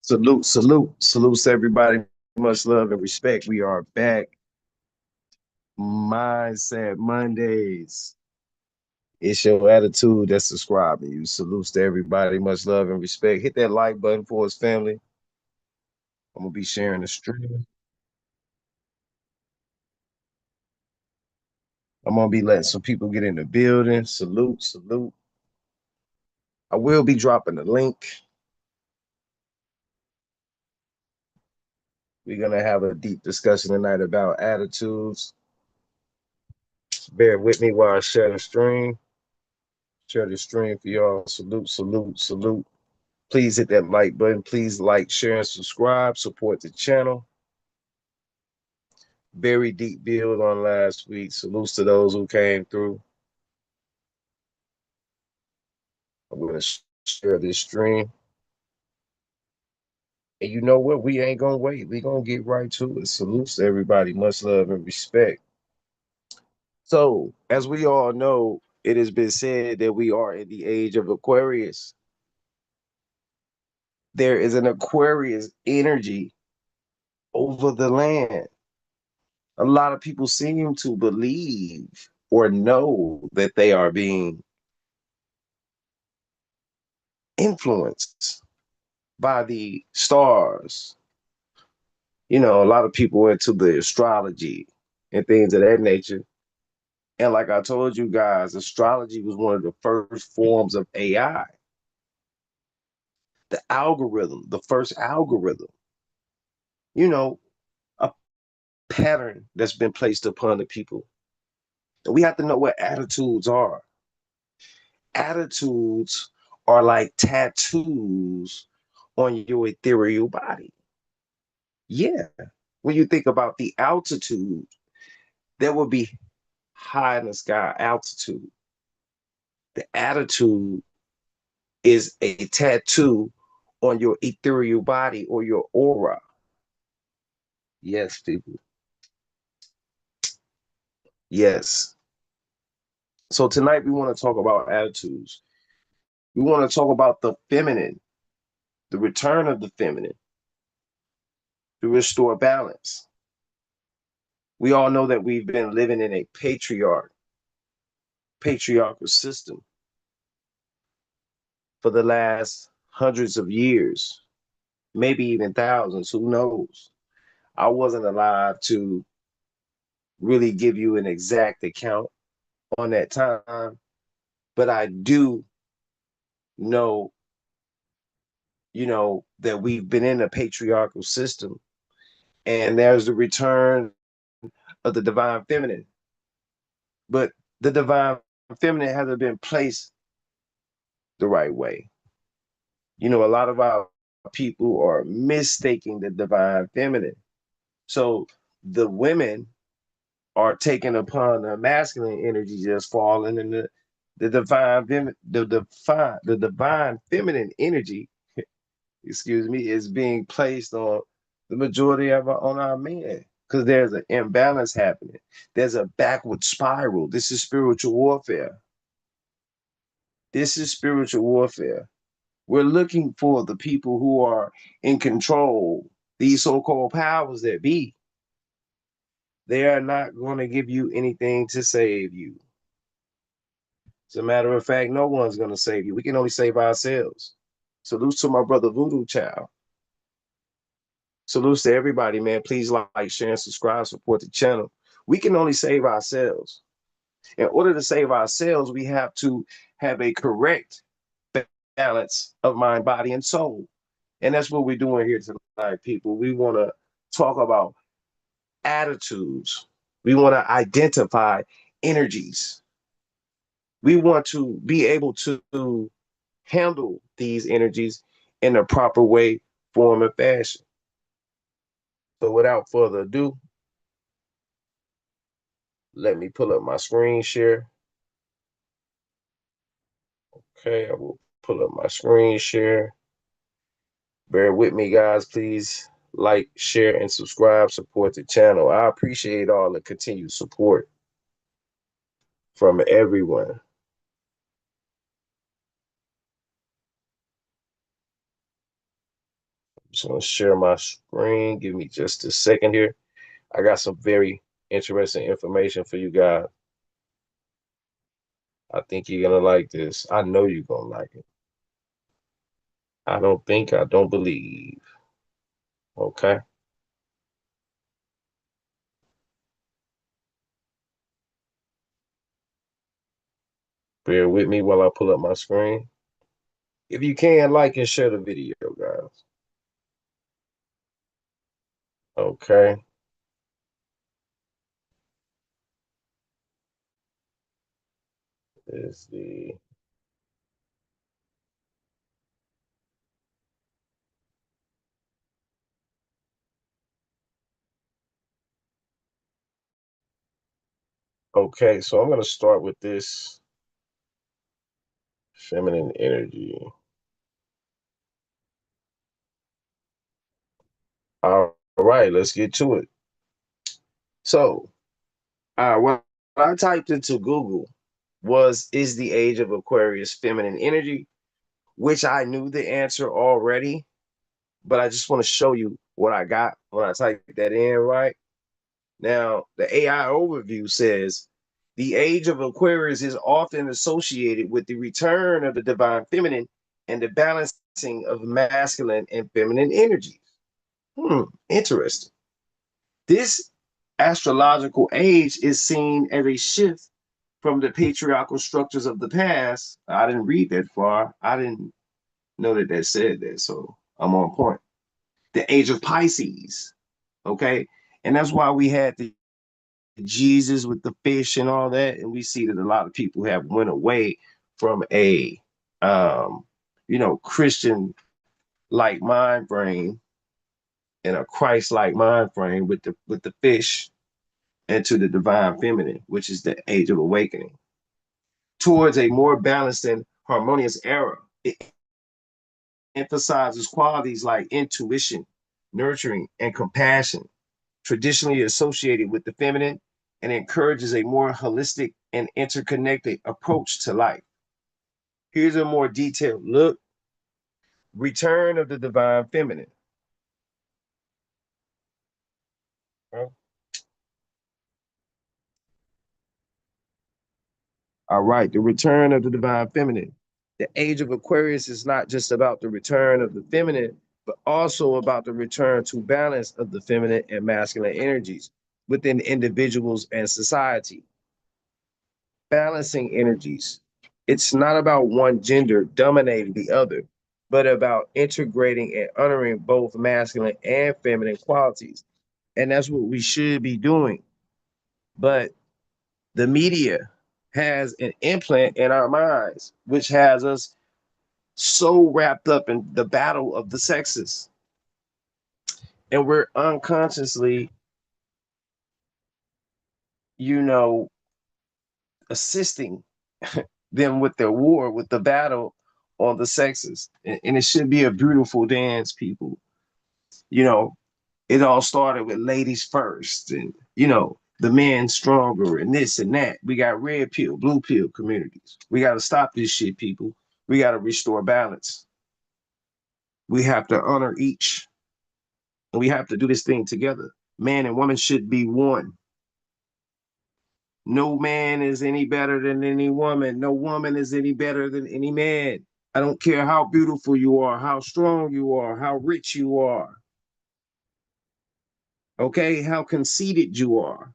Salute, salute, salutes to everybody. Much love and respect. We are back. Mindset Mondays. It's your attitude that's subscribing you. Salutes to everybody. Much love and respect. Hit that like button for his family. I'm gonna be sharing the stream. I'm gonna be letting some people get in the building. Salute, salute. I will be dropping the link. We're gonna have a deep discussion tonight about attitudes. Bear with me while I share the stream. Share the stream for y'all. Salute, salute, salute. Please hit that like button. Please like, share, and subscribe. Support the channel. Very deep build on last week. Salutes to those who came through. I'm going to share this stream. And you know what? We ain't going to wait. We're going to get right to it. Salutes to everybody. Much love and respect. So, as we all know, it has been said that we are in the age of Aquarius. There is an Aquarius energy over the land. A lot of people seem to believe or know that they are being influenced by the stars. You know, a lot of people into the astrology and things of that nature. And like I told you guys, astrology was one of the first forms of AI. The algorithm, the first algorithm, you know, a pattern that's been placed upon the people. And we have to know what attitudes are. Attitudes are like tattoos on your ethereal body. Yeah. When you think about the altitude, there will be high in the sky altitude. The attitude is a tattoo on your ethereal body or your aura. Yes, people. Yes. So tonight we want to talk about attitudes. We want to talk about the feminine, the return of the feminine to restore balance. We all know that we've been living in a patriarchal system for the last hundreds of years, maybe even thousands, who knows? I wasn't alive to really give you an exact account on that time, but I do know, that we've been in a patriarchal system and there's the return of the divine feminine. But the divine feminine hasn't been placed the right way. A lot of our people are mistaking the divine feminine. So the women are taking upon the masculine energy, just falling in the divine feminine energy, excuse me, is being placed on the majority of on our men, because there's an imbalance happening. There's a backward spiral. This is spiritual warfare. This is spiritual warfare. We're looking for the people who are in control, these so-called powers that be. They are not going to give you anything to save you. As a matter of fact, no one's going to save you. We can only save ourselves. Salutes to my brother Voodoo Child. Salutes to everybody, man. Please like, share, and subscribe, support the channel. We can only save ourselves. In order to save ourselves, we have to have a correct balance of mind, body, and soul. And that's what we're doing here tonight, people. We want to talk about attitudes. We want to identify energies. We want to be able to handle these energies in a proper way, form, and fashion. So without further ado, let me pull up my screen share. Okay, I will pull up my screen share. Bear with me, guys. Please like, share, and subscribe. Support the channel. I appreciate all the continued support from everyone. Just gonna share my screen. Give me just a second here. I got some very interesting information for you guys. I think you're gonna like this. I know you're gonna like it. I don't think, I don't believe. Okay. Bear with me while I pull up my screen. If you can, like and share the video, guys. Okay. Is the okay, so I'm gonna start with this feminine energy. All right, let's get to it. So, what I typed into Google was, is the age of Aquarius feminine energy? Which I knew the answer already, but I just want to show you what I got when I typed that in, right? Now, the AI overview says the age of Aquarius is often associated with the return of the divine feminine and the balancing of masculine and feminine energies. Interesting. This astrological age is seen as a shift from the patriarchal structures of the past. I didn't read that far. I didn't know that that said that, so I'm on point. The age of Pisces, okay? And that's why we had the Jesus with the fish and all that, and we see that a lot of people have went away from a Christian like mind frame and a Christ like mind frame with the fish into the divine feminine, which is the age of awakening, towards a more balanced and harmonious era. It emphasizes qualities like intuition, nurturing, and compassion, traditionally associated with the feminine, and encourages a more holistic and interconnected approach to life. Here's a more detailed look. Return of the divine feminine. All right, the return of the divine feminine. The age of Aquarius is not just about the return of the feminine, but also about the return to balance of the feminine and masculine energies within individuals and society. Balancing energies. It's not about one gender dominating the other, but about integrating and honoring both masculine and feminine qualities. And that's what we should be doing. But the media has an implant in our minds, which has us so wrapped up in the battle of the sexes. And we're unconsciously, you know, assisting them with their war, with the battle on the sexes. And it should be a beautiful dance, people. You know, it all started with ladies first and, the men stronger and this and that. We got red pill, blue pill communities. We got to stop this shit, people. We got to restore balance. We have to honor each, and we have to do this thing together. Man and woman should be one. No man is any better than any woman. No woman is any better than any man. I don't care how beautiful you are, how strong you are, how rich you are, okay, how conceited you are,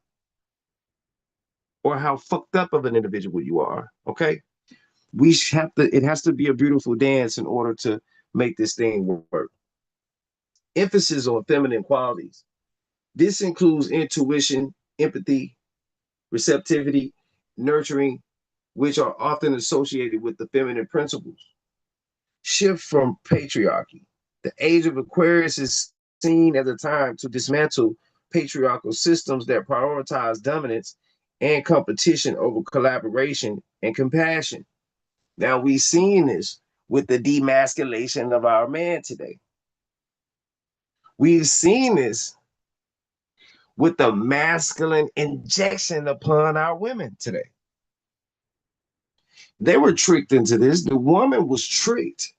or how fucked up of an individual you are, okay? We have to, it has to be a beautiful dance in order to make this thing work. Emphasis on feminine qualities. This includes intuition, empathy, receptivity, nurturing, which are often associated with the feminine principles. Shift from patriarchy. The age of Aquarius is seen as a time to dismantle patriarchal systems that prioritize dominance and competition over collaboration and compassion. Now, we've seen this with the demasculation of our man today. We've seen this with the masculine injection upon our women today. They were tricked into this. The woman was tricked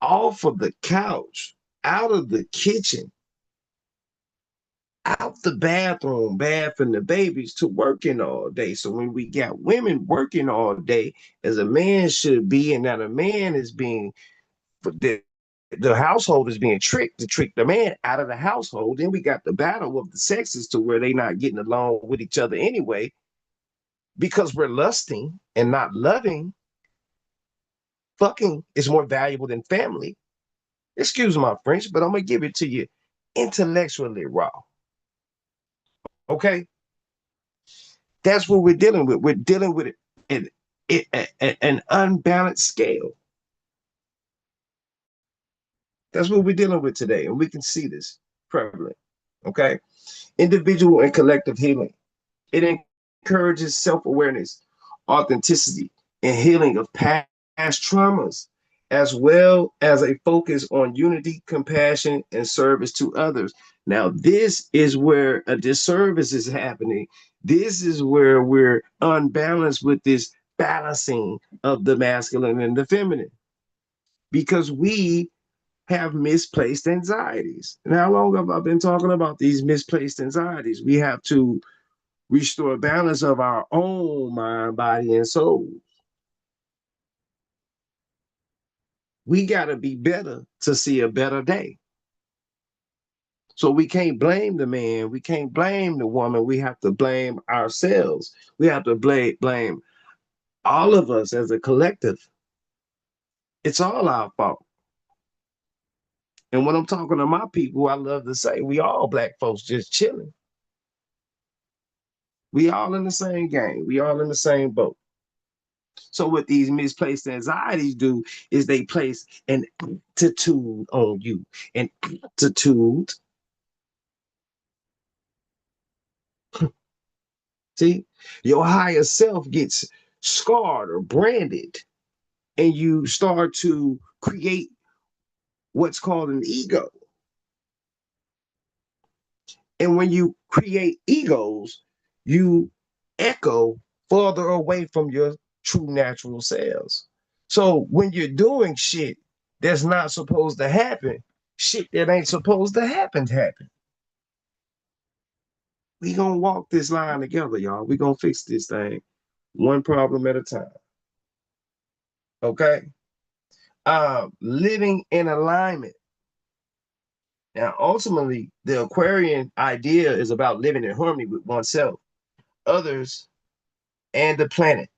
off of the couch, out of the kitchen, out the bathroom, bathing the babies to working all day. So when we got women working all day, as a man should be, and that a man is being the household is being tricked to trick the man out of the household. Then we got the battle of the sexes to where they not getting along with each other anyway, because we're lusting and not loving. Fucking is more valuable than family. Excuse my French, but I'm gonna give it to you intellectually raw. Okay, that's what we're dealing with. We're dealing with an unbalanced scale. That's what we're dealing with today, and we can see this prevalent. Okay, individual and collective healing. It encourages self-awareness, authenticity, and healing of past traumas, as well as a focus on unity, compassion, and service to others. Now, this is where a disservice is happening. This is where we're unbalanced with this balancing of the masculine and the feminine, because we have misplaced anxieties. And how long have I been talking about these misplaced anxieties? We have to restore balance of our own mind, body, and soul. We got to be better to see a better day. So we can't blame the man. We can't blame the woman. We have to blame ourselves. We have to blame all of us as a collective. It's all our fault. And when I'm talking to my people, I love to say we all black folks just chilling. We all in the same game. We all in the same boat. So what these misplaced anxieties do is they place an attitude on you, an attitude. See, your higher self gets scarred or branded, and you start to create what's called an ego. And when you create egos, you echo further away from your true natural selves. So when you're doing shit that's not supposed to happen, shit that ain't supposed to happen. We gonna walk this line together, y'all. We gonna fix this thing one problem at a time. Okay. Living in alignment. Now, ultimately, the Aquarian idea is about living in harmony with oneself, others, and the planet,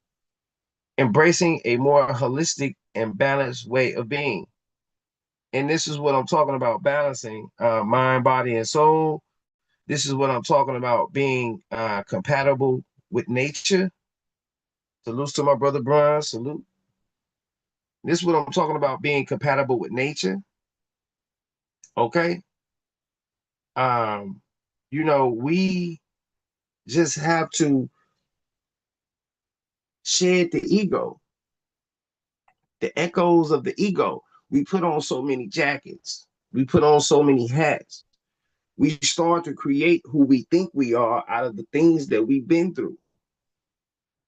embracing a more holistic and balanced way of being. And this is what I'm talking about, balancing mind, body, and soul. This is what I'm talking about, being compatible with nature. Salutes to my brother Brian, salute. This is what I'm talking about, being compatible with nature. Okay. Um, we just have to shed the ego, the echoes of the ego. We put on so many jackets. We put on so many hats. We start to create who we think we are out of the things that we've been through.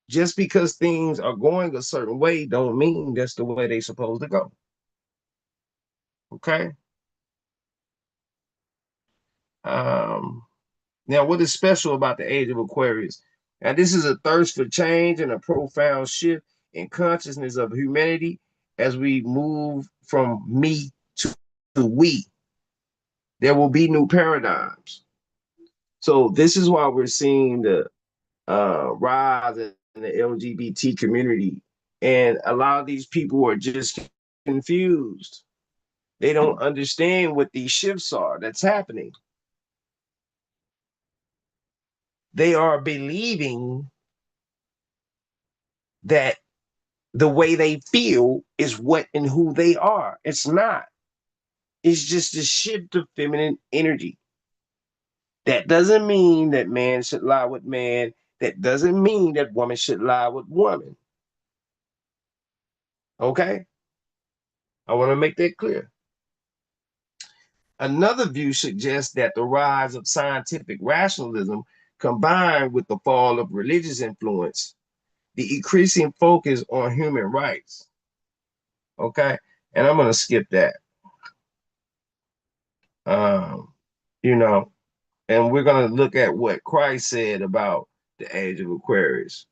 Just because things are going a certain way don't mean that's the way they're supposed to go. Okay. Um, Now, what is special about the age of Aquarius? Now, this is a thirst for change and a profound shift in consciousness of humanity as we move from me to we. There will be new paradigms. So this is why we're seeing the rise in the LGBT community. And a lot of these people are just confused. They don't understand what these shifts are that's happening. They are believing that the way they feel is what and who they are. It's not. It's just a shift of feminine energy. That doesn't mean that man should lie with man. That doesn't mean that woman should lie with woman. Okay? I want to make that clear. Another view suggests that the rise of scientific rationalism combined with the fall of religious influence, the increasing focus on human rights. Okay? And I'm gonna skip that. Um, you know, and we're gonna look at what Christ said about the age of Aquarius.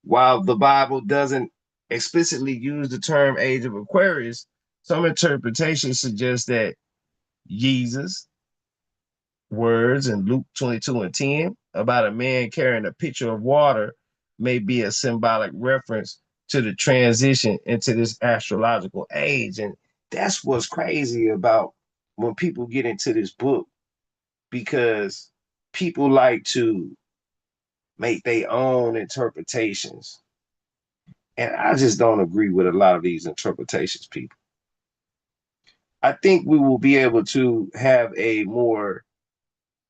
While the Bible doesn't explicitly use the term age of Aquarius, some interpretations suggest that Jesus' words in Luke 22 and 10 about a man carrying a pitcher of water may be a symbolic reference to the transition into this astrological age. And that's what's crazy about when people get into this book, because people like to make their own interpretations. And I just don't agree with a lot of these interpretations, people. I think we will be able to have a more,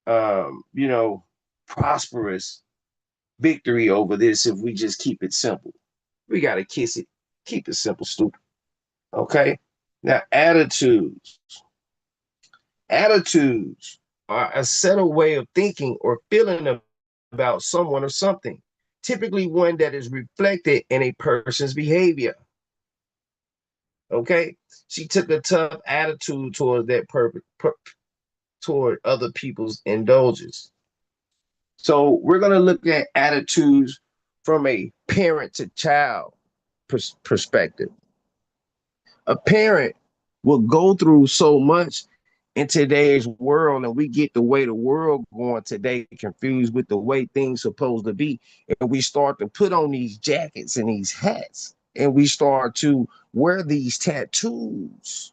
you know, prosperous victory over this if we just keep it simple. We got to kiss it, keep it simple, stupid. Okay. Now, attitudes. Attitudes are a settled way of thinking or feeling about someone or something, typically one that is reflected in a person's behavior. Okay. She took a tough attitude toward that purpose, toward other people's indulgence. So we're going to look at attitudes from a parent to child perspective. A parent will go through so much in today's world, and we get the way the world going today confused with the way things supposed to be, and we start to put on these jackets and these hats, and we start to wear these tattoos.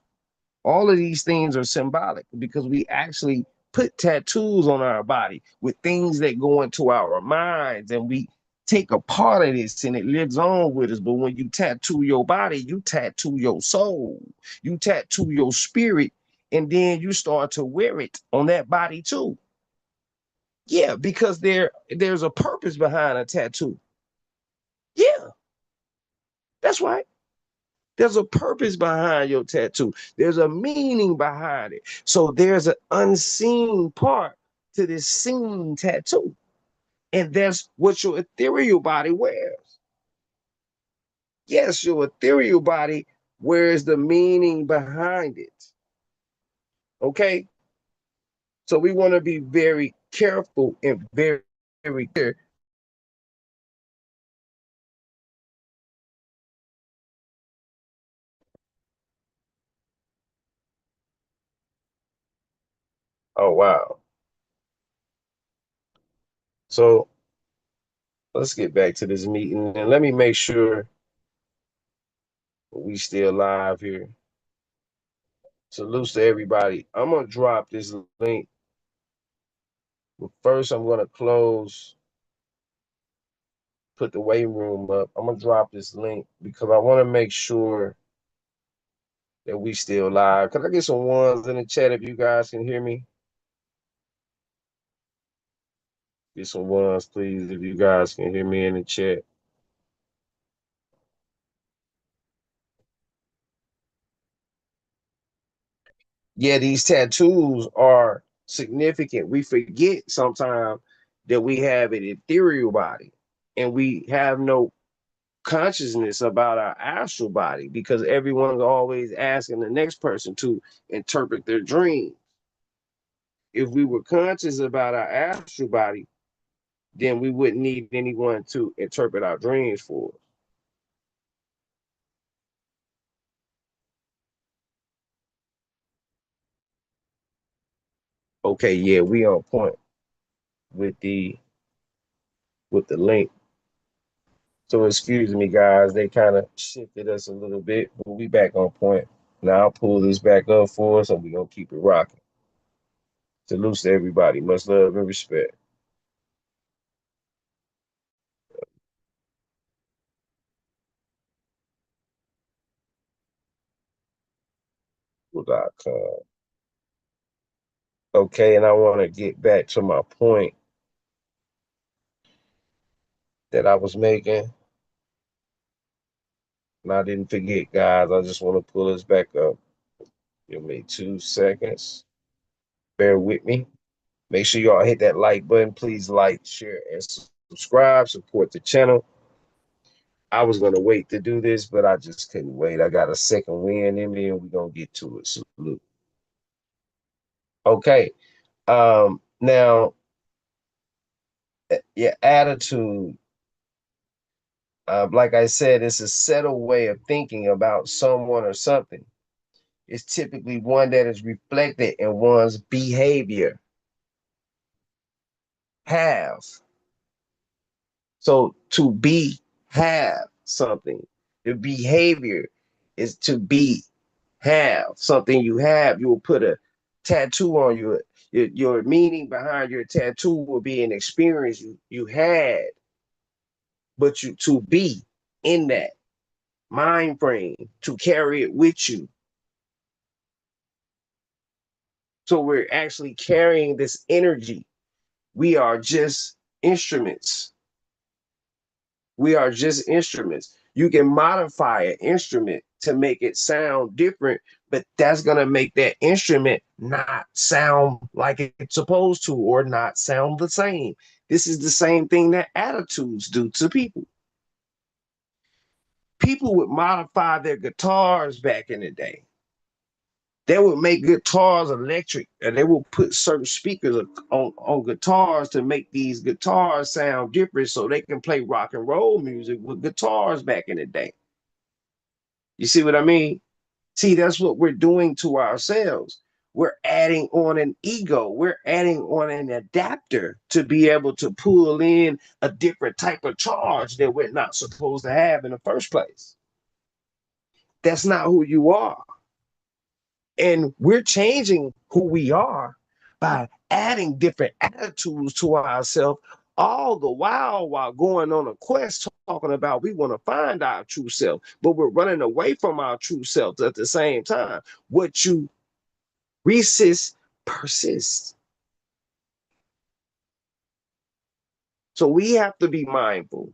All of these things are symbolic because we actually put tattoos on our body with things that go into our minds, and we take a part of this and it lives on with us. But when you tattoo your body, you tattoo your soul, you tattoo your spirit, and then you start to wear it on that body too. Yeah, because there's a purpose behind a tattoo. Yeah, that's right. There's a purpose behind your tattoo. There's a meaning behind it. So there's an unseen part to this seen tattoo. And that's what your ethereal body wears. Yes, your ethereal body wears the meaning behind it. Okay? So we want to be very careful and very, very clear. Oh, wow. So let's get back to this meeting and let me make sure we still live here. Salutes to everybody. I'm gonna drop this link, but first I'm gonna close, put the waiting room up. I'm gonna drop this link because I want to make sure that we still live. Can I get some ones in the chat if you guys can hear me? Get some ones, please, if you guys can hear me in the chat. Yeah, these tattoos are significant. We forget sometimes that we have an ethereal body and we have no consciousness about our astral body because everyone's always asking the next person to interpret their dream. If we were conscious about our astral body, then we wouldn't need anyone to interpret our dreams for us. Okay, yeah, we on point with the link. So excuse me, guys, they kind of shifted us a little bit, but we back on point. Now I'll pull this back up for us, and we're gonna keep it rocking. Salute to everybody. Much love and respect. Okay, and I want to get back to my point that I was making. And I didn't forget, guys. I just want to pull this back up. Give me 2 seconds. Bear with me. Make sure y'all hit that like button. Please like, share, and subscribe. Support the channel. I was gonna wait to do this, but I just couldn't wait. I got a second wind in me, and we're gonna get to it. Salute. Okay. Now your attitude, like I said, it's a settled way of thinking about someone or something. It's typically one that is reflected in one's behavior. Have. So to be, have something. The behavior is to be, have something you have. You will put a tattoo on you. Your meaning behind your tattoo will be an experience you had, but you to be in that mind frame, to carry it with you. So we're actually carrying this energy. We are just instruments. We are just instruments. You can modify an instrument to make it sound different, but that's going to make that instrument not sound like it's supposed to or not sound the same. This is the same thing that attitudes do to people. People would modify their guitars back in the day. They would make guitars electric, and they will put certain speakers on guitars to make these guitars sound different so they can play rock and roll music with guitars back in the day. You see what I mean? See, that's what we're doing to ourselves. We're adding on an ego. We're adding on an adapter to be able to pull in a different type of charge that we're not supposed to have in the first place. That's not who you are. And we're changing who we are by adding different attitudes to ourselves, all the while going on a quest talking about we want to find our true self, but we're running away from our true self at the same time. What you resist persists. So we have to be mindful.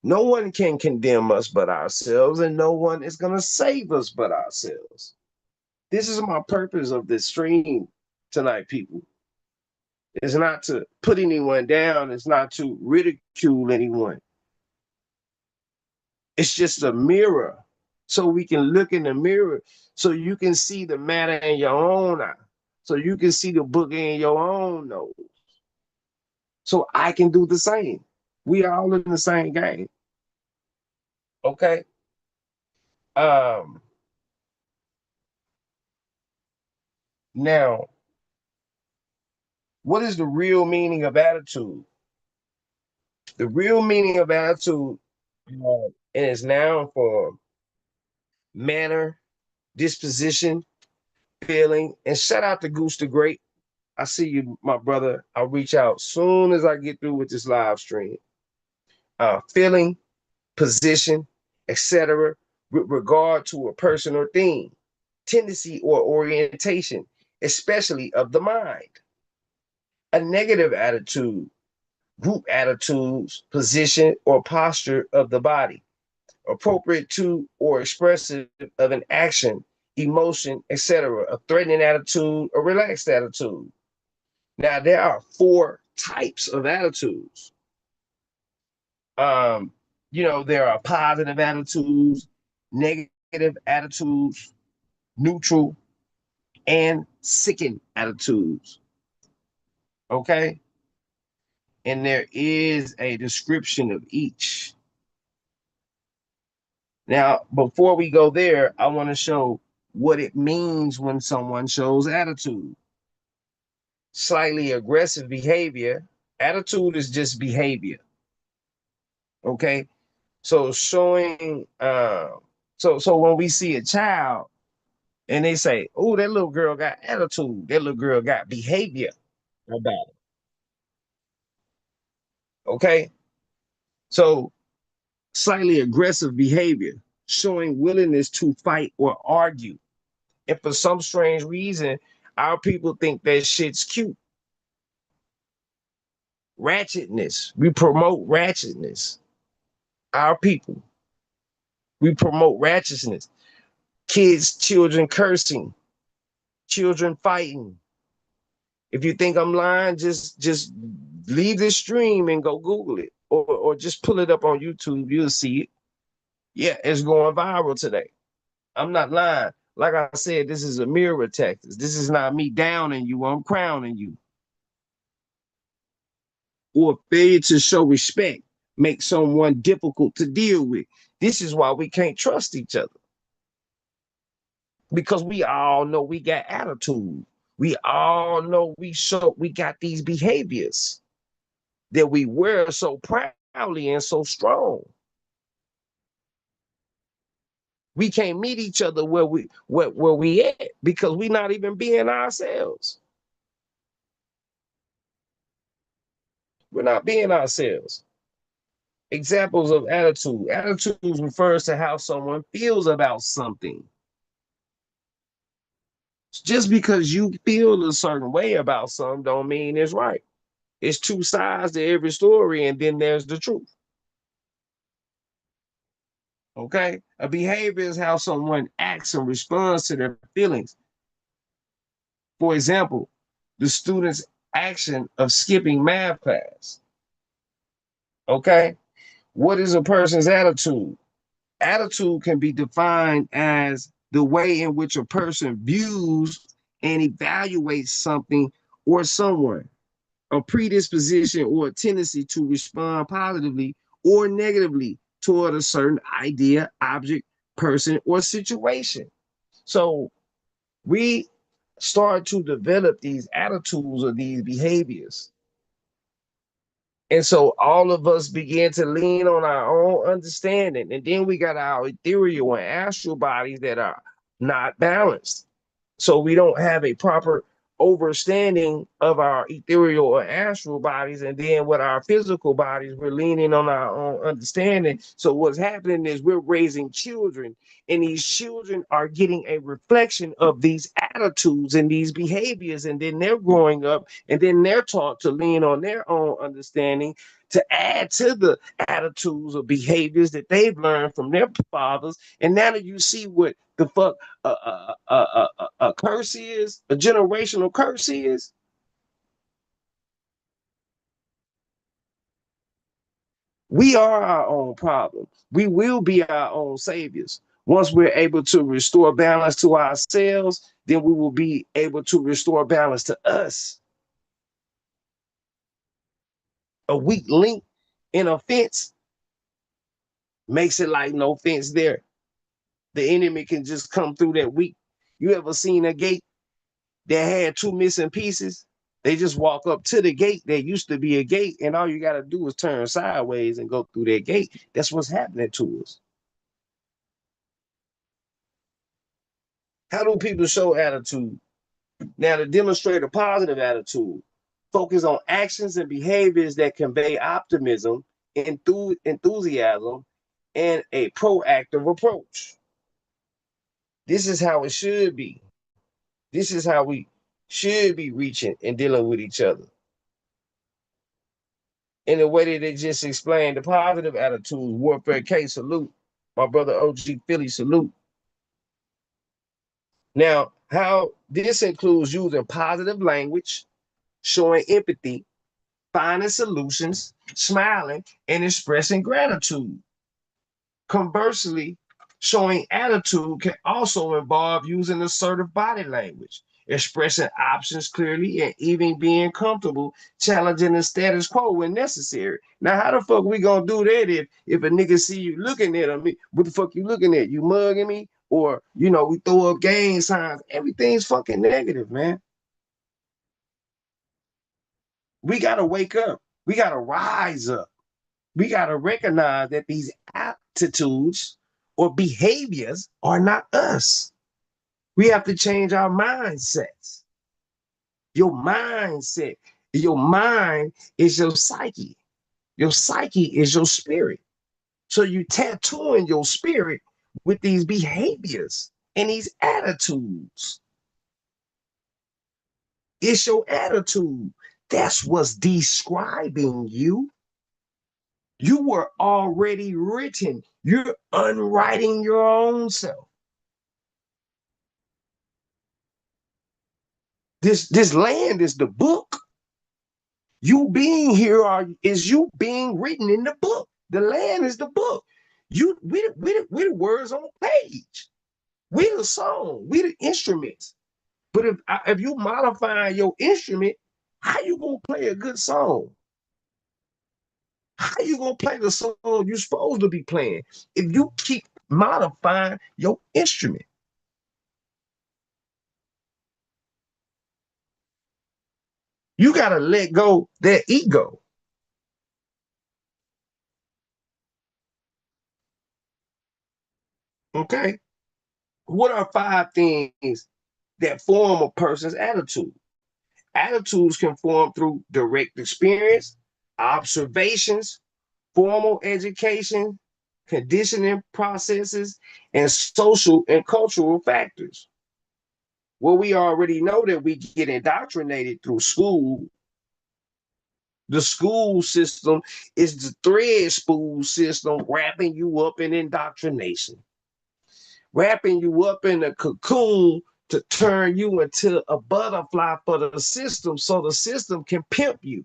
No one can condemn us but ourselves, and no one is going to save us but ourselves. This is my purpose of this stream tonight, people. It's not to put anyone down. It's not to ridicule anyone. It's just a mirror so we can look in the mirror so you can see the matter in your own eye. So you can see the book in your own nose. So I can do the same. We are all in the same game. Okay. Um, Now, what is the real meaning of attitude? The real meaning of attitude is noun for manner, disposition, feeling. And shout out to Goose the Great. I see you, my brother. I'll reach out soon as I get through with this live stream. Feeling, position, etc., with regard to a person or thing, tendency or orientation, especially of the mind. A negative attitude, group attitudes, position, or posture of the body, appropriate to or expressive of an action, emotion, etc., a threatening attitude, a relaxed attitude. Now, there are four types of attitudes. Um, there are positive attitudes, negative attitudes, neutral, and sickened attitudes. Okay? And there is a description of each. Now, before we go there, I want to show what it means when someone shows attitude. Slightly aggressive behavior. Attitude is just behavior. Okay? So showing so when we see a child and they say, oh, that little girl got attitude, that little girl got behavior about it. Okay. So slightly aggressive behavior, showing willingness to fight or argue. And for some strange reason, our people think that shit's cute. Ratchetness. We promote ratchetness. Our people. We promote ratchetness. Kids, children cursing, children fighting. If you think I'm lying, just leave this stream and go Google it. or just pull it up on YouTube. You'll see it. Yeah, it's going viral today. I'm not lying. Like I said, this is a mirror tactics. This is not me downing you. I'm crowning you. Or failure to show respect makes someone difficult to deal with. This is why we can't trust each other, because we all know we got attitude. We all know we got these behaviors that we wear so proudly and so strong. We can't meet each other where we at because we not even being ourselves. We're not being ourselves. Examples of attitude. Attitudes refers to how someone feels about something. Just because you feel a certain way about something don't mean it's right. It's two sides to every story, and then there's the truth. Okay? A behavior is how someone acts and responds to their feelings. For example, the student's action of skipping math class. Okay? What is a person's attitude? Attitude can be defined as the way in which a person views and evaluates something or someone, a predisposition or a tendency to respond positively or negatively toward a certain idea, object, person, or situation. So we start to develop these attitudes or these behaviors. And so all of us begin to lean on our own understanding. And then we got our ethereal and astral bodies that are not balanced. So we don't have a proper understanding of our ethereal or astral bodies. And then with our physical bodies, we're leaning on our own understanding. So what's happening is we're raising children, and these children are getting a reflection of these attitudes and these behaviors. And then they're growing up, and then they're taught to lean on their own understanding to add to the attitudes or behaviors that they've learned from their fathers. And now that you see what the fuck a curse is, a generational curse is, we are our own problem. We will be our own saviors. Once we're able to restore balance to ourselves, then we will be able to restore balance to us. A weak link in a fence makes it like no fence there. The enemy can just come through that weak. You ever seen a gate that had two missing pieces? They just walk up to the gate. There used to be a gate, and all you got to do is turn sideways and go through that gate. That's what's happening to us. How do people show attitude? Now, to demonstrate a positive attitude, focus on actions and behaviors that convey optimism, enthusiasm, and a proactive approach. This is how it should be. This is how we should be reaching and dealing with each other. In the way that they just explained, the positive attitudes, Warfare K, salute. My brother OG Philly, salute. Now, how this includes using positive language, showing empathy, finding solutions, smiling, and expressing gratitude. Conversely, showing attitude can also involve using assertive body language, expressing options clearly, and even being comfortable challenging the status quo when necessary. Now, how the fuck we gonna do that if a nigga see you looking at me? What the fuck you looking at? You mugging me? Or, we throw up gang signs. Everything's fucking negative, man. We gotta wake up. We gotta rise up. We gotta recognize that these attitudes or behaviors are not us. We have to change our mindsets. Your mindset, your mind is your psyche. Your psyche is your spirit. So you tattooing your spirit with these behaviors and these attitudes. It's your attitude. That's what's describing you. You were already written. You're unwriting your own self. This land is the book. You being here is you being written in the book. The land is the book. We the words on the page. We the song. We the instruments. But if you modify your instrument, how you gonna play a good song? How you gonna play the song you're supposed to be playing if you keep modifying your instrument? You gotta let go that ego. Okay. What are five things that form a person's attitude? Attitudes can form through direct experience, observations, formal education, conditioning processes, and social and cultural factors. Well, we already know that we get indoctrinated through school. The school system is the thread spool system wrapping you up in indoctrination, wrapping you up in a cocoon to turn you into a butterfly for the system so the system can pimp you.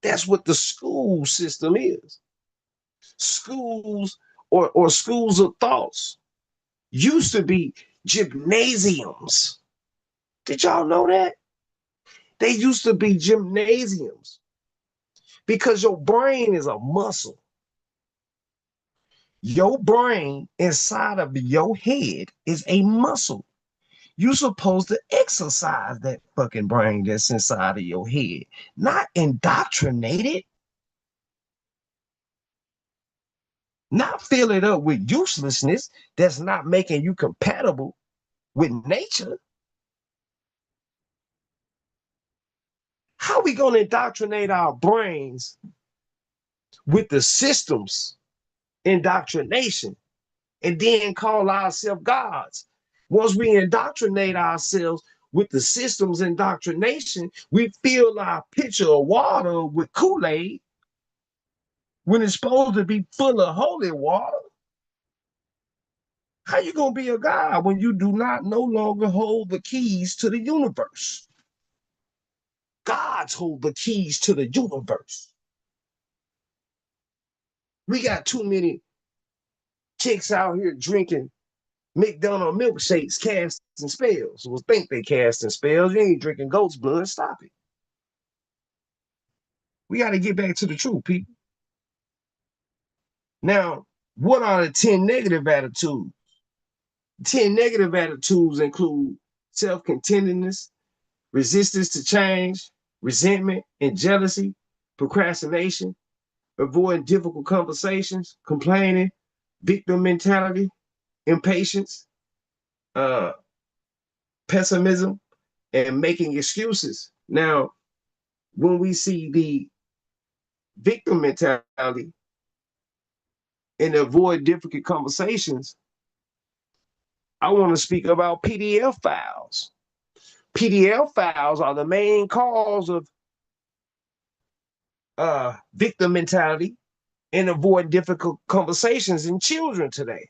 That's what the school system is. Schools or schools of thoughts used to be gymnasiums. Did y'all know that? They used to be gymnasiums because your brain is a muscle. Your brain inside of your head is a muscle. You're supposed to exercise that fucking brain that's inside of your head, not indoctrinate it, not fill it up with uselessness that's not making you compatible with nature. How are we going to indoctrinate our brains with the systems indoctrination and then call ourselves gods? Once we indoctrinate ourselves with the systems indoctrination, we fill our pitcher of water with Kool-Aid when it's supposed to be full of holy water. How you gonna be a god when you do not no longer hold the keys to the universe? Gods hold the keys to the universe. We got too many chicks out here drinking McDonald milkshakes, casting spells. Well, think they casting spells. You ain't drinking goat's blood. Stop it. We got to get back to the truth, people. Now, what are the 10 negative attitudes? 10 negative attitudes include self-contentedness, resistance to change, resentment and jealousy, procrastination, avoiding difficult conversations, complaining, victim mentality, impatience, uh, pessimism, and making excuses. Now, when we see the victim mentality and avoid difficult conversations, I want to speak about PDF files. PDF files are the main cause of victim mentality and avoid difficult conversations in children today.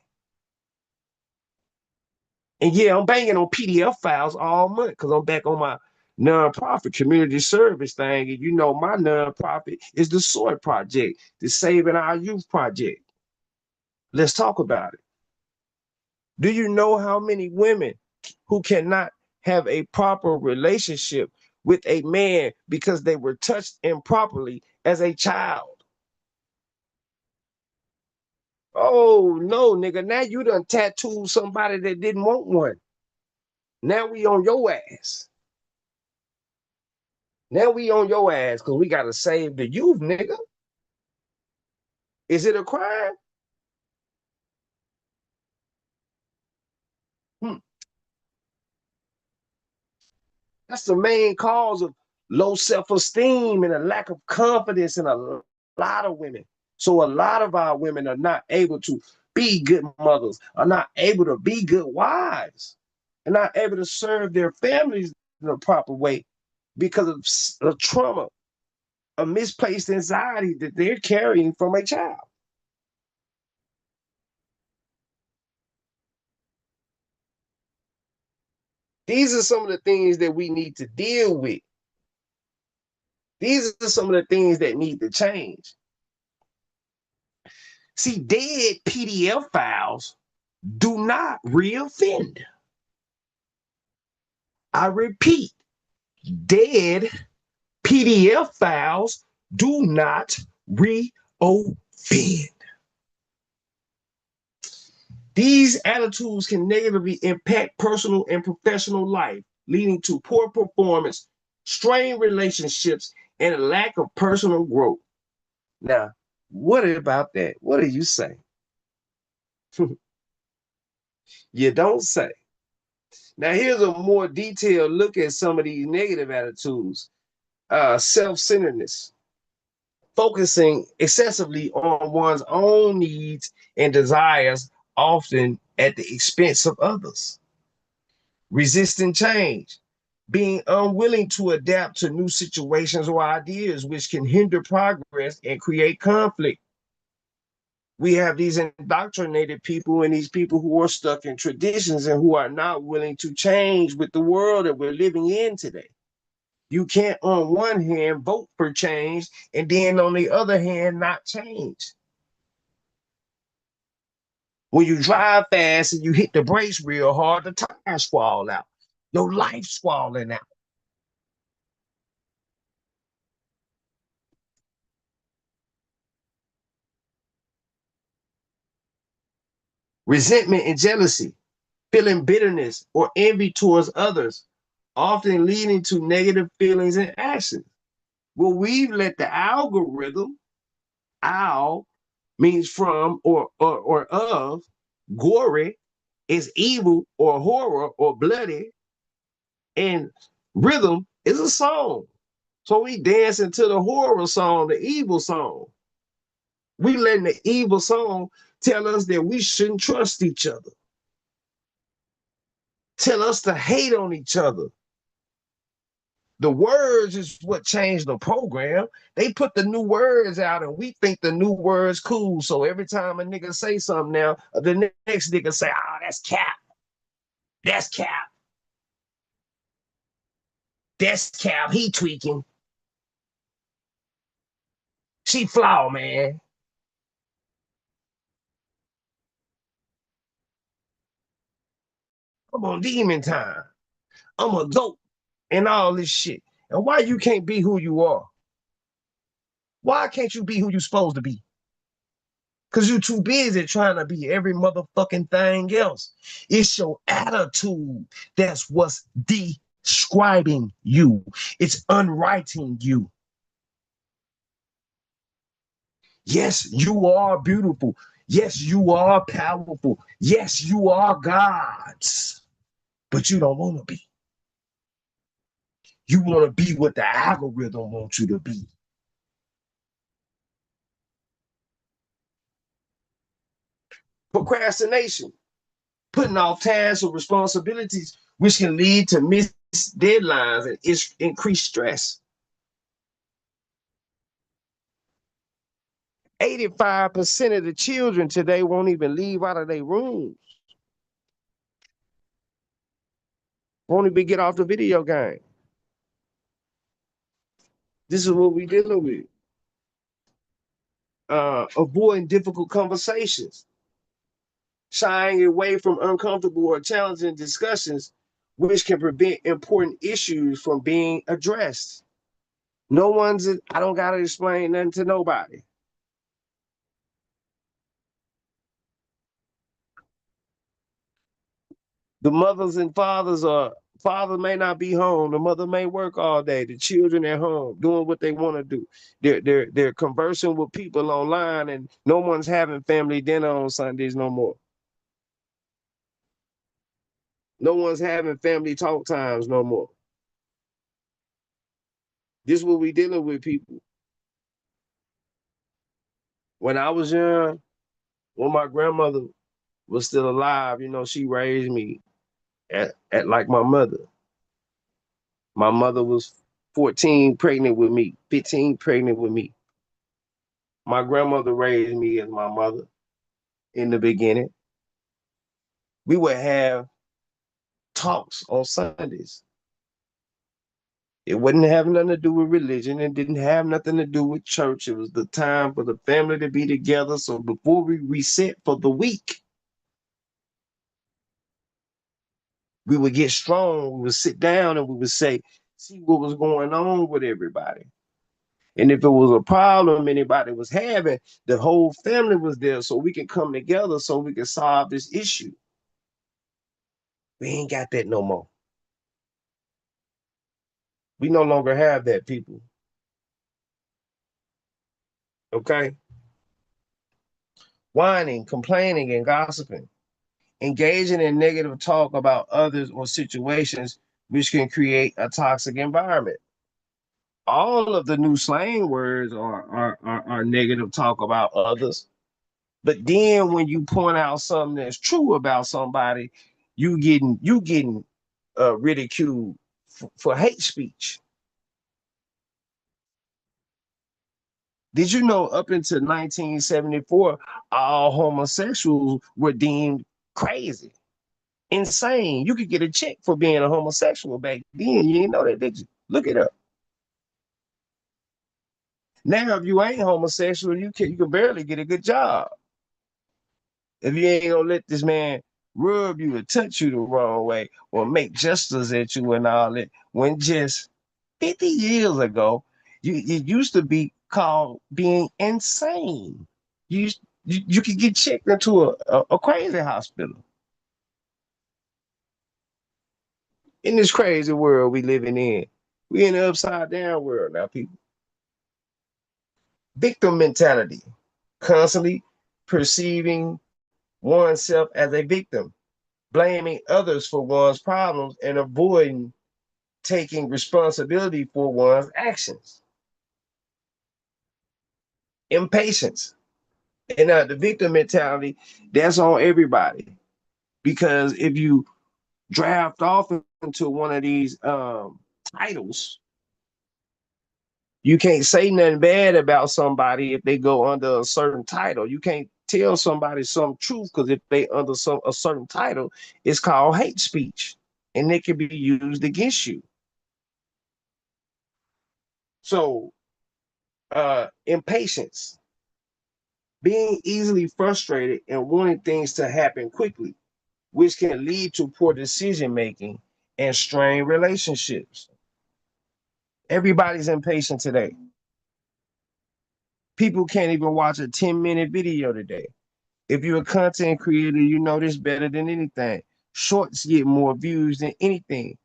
And yeah, I'm banging on PDF files all month because I'm back on my nonprofit community service thing. And you know, my nonprofit is the Soy Project, the Saving Our Youth Project. Let's talk about it. Do you know how many women who cannot have a proper relationship with a man because they were touched improperly as a child? Oh no, nigga. Now you done tattooed somebody that didn't want one. Now we on your ass. Now we on your ass because we gotta save the youth, nigga. Is it a crime? Hmm. That's the main cause of low self-esteem and a lack of confidence in a lot of women. So a lot of our women are not able to be good mothers, are not able to be good wives, and not able to serve their families in a proper way because of trauma, a misplaced anxiety that they're carrying from a child. These are some of the things that we need to deal with. These are some of the things that need to change. See, dead PDF files do not reoffend. I repeat, dead PDF files do not reoffend. These attitudes can negatively impact personal and professional life, leading to poor performance, strained relationships, and a lack of personal growth. Now, what about that? What do you say? You don't say. Now, here's a more detailed look at some of these negative attitudes. Self-centeredness, focusing excessively on one's own needs and desires, often at the expense of others. Resisting change, being unwilling to adapt to new situations or ideas, which can hinder progress and create conflict. We have these indoctrinated people and these people who are stuck in traditions and who are not willing to change with the world that we're living in today. You can't, on one hand, vote for change and then on the other hand, not change. When you drive fast and you hit the brakes real hard, the tires fall out. Your life's falling out. Resentment and jealousy, feeling bitterness or envy towards others, often leading to negative feelings and actions. Well, we've let the algorithm, al means from or of, gory is evil or horror or bloody, and rhythm is a song. So we dance into the horror song, the evil song. We letting the evil song tell us that we shouldn't trust each other, tell us to hate on each other. The words is what changed the program. They put the new words out and we think the new words cool. So every time a nigga say something now, the next nigga say, oh, that's cap. That's cap. That's cap. He tweaking. She flaw, man. I'm on demon time. I'm a goat and all this shit. And why you can't be who you are? Why can't you be who you supposed to be? Because you're too busy trying to be every motherfucking thing else. It's your attitude that's what's describing you. It's unwriting you. Yes, you are beautiful. Yes, you are powerful. Yes, you are God's. But you don't want to be. You want to be what the algorithm wants you to be. Procrastination, putting off tasks or responsibilities, which can lead to missed deadlines and increased stress. 85% of the children today won't even leave out of their rooms, won't even get off the video game. This is what we dealing with. Avoiding difficult conversations, shying away from uncomfortable or challenging discussions, which can prevent important issues from being addressed. I don't got to explain nothing to nobody. The mothers and fathers are, father may not be home, the mother may work all day, the children at home doing what they want to do. They're conversing with people online and no one's having family dinner on Sundays no more. No one's having family talk times no more. This is what we dealing with, people. When I was young, when my grandmother was still alive, she raised me at like my mother. My mother was 14 pregnant with me, 15 pregnant with me. My grandmother raised me as my mother in the beginning. We would have talks on Sundays. It wouldn't have nothing to do with religion. It didn't have nothing to do with church. It was the time for the family to be together. So before we reset for the week, we would get strong. We would sit down and we would say, see what was going on with everybody. And if it was a problem anybody was having, the whole family was there so we can come together so we can solve this issue. We ain't got that no more. We no longer have that, people. Okay? Whining, complaining, and gossiping, engaging in negative talk about others or situations, which can create a toxic environment. All of the new slang words are negative talk about others. But then when you point out something that's true about somebody, you getting ridiculed for hate speech. Did you know up until 1974, all homosexuals were deemed crazy, insane? You could get a check for being a homosexual back then. You didn't know that, did you? Look it up. Now, if you ain't homosexual, you can barely get a good job. If you ain't gonna let this man rub you or touch you the wrong way or make gestures at you and all that, when just 50 years ago, it used to be called being insane. You you could get checked into a crazy hospital. In this crazy world we living in. We in an upside down world now, people. Victim mentality, constantly perceiving oneself as a victim, blaming others for one's problems and avoiding taking responsibility for one's actions. Impatience. And the victim mentality, that's on everybody. Because if you draft off into one of these titles, you can't say nothing bad about somebody if they go under a certain title. You can't tell somebody some truth because if they under a certain title, it's called hate speech, and it can be used against you. So, impatience, being easily frustrated and wanting things to happen quickly, which can lead to poor decision making and strained relationships. Everybody's impatient today. People can't even watch a 10-minute video today. If you're a content creator, you know this better than anything. Shorts get more views than anything.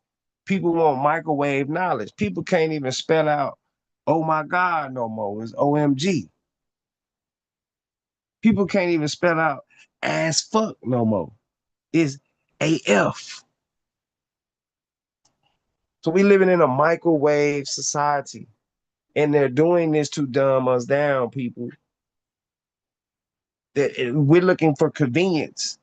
People want microwave knowledge. People can't even spell out, oh my God, no more. It's OMG. People can't even spell out as fuck no more. It's AF. So we living in a microwave society. And they're doing this to dumb us down, people. That we're looking for convenience.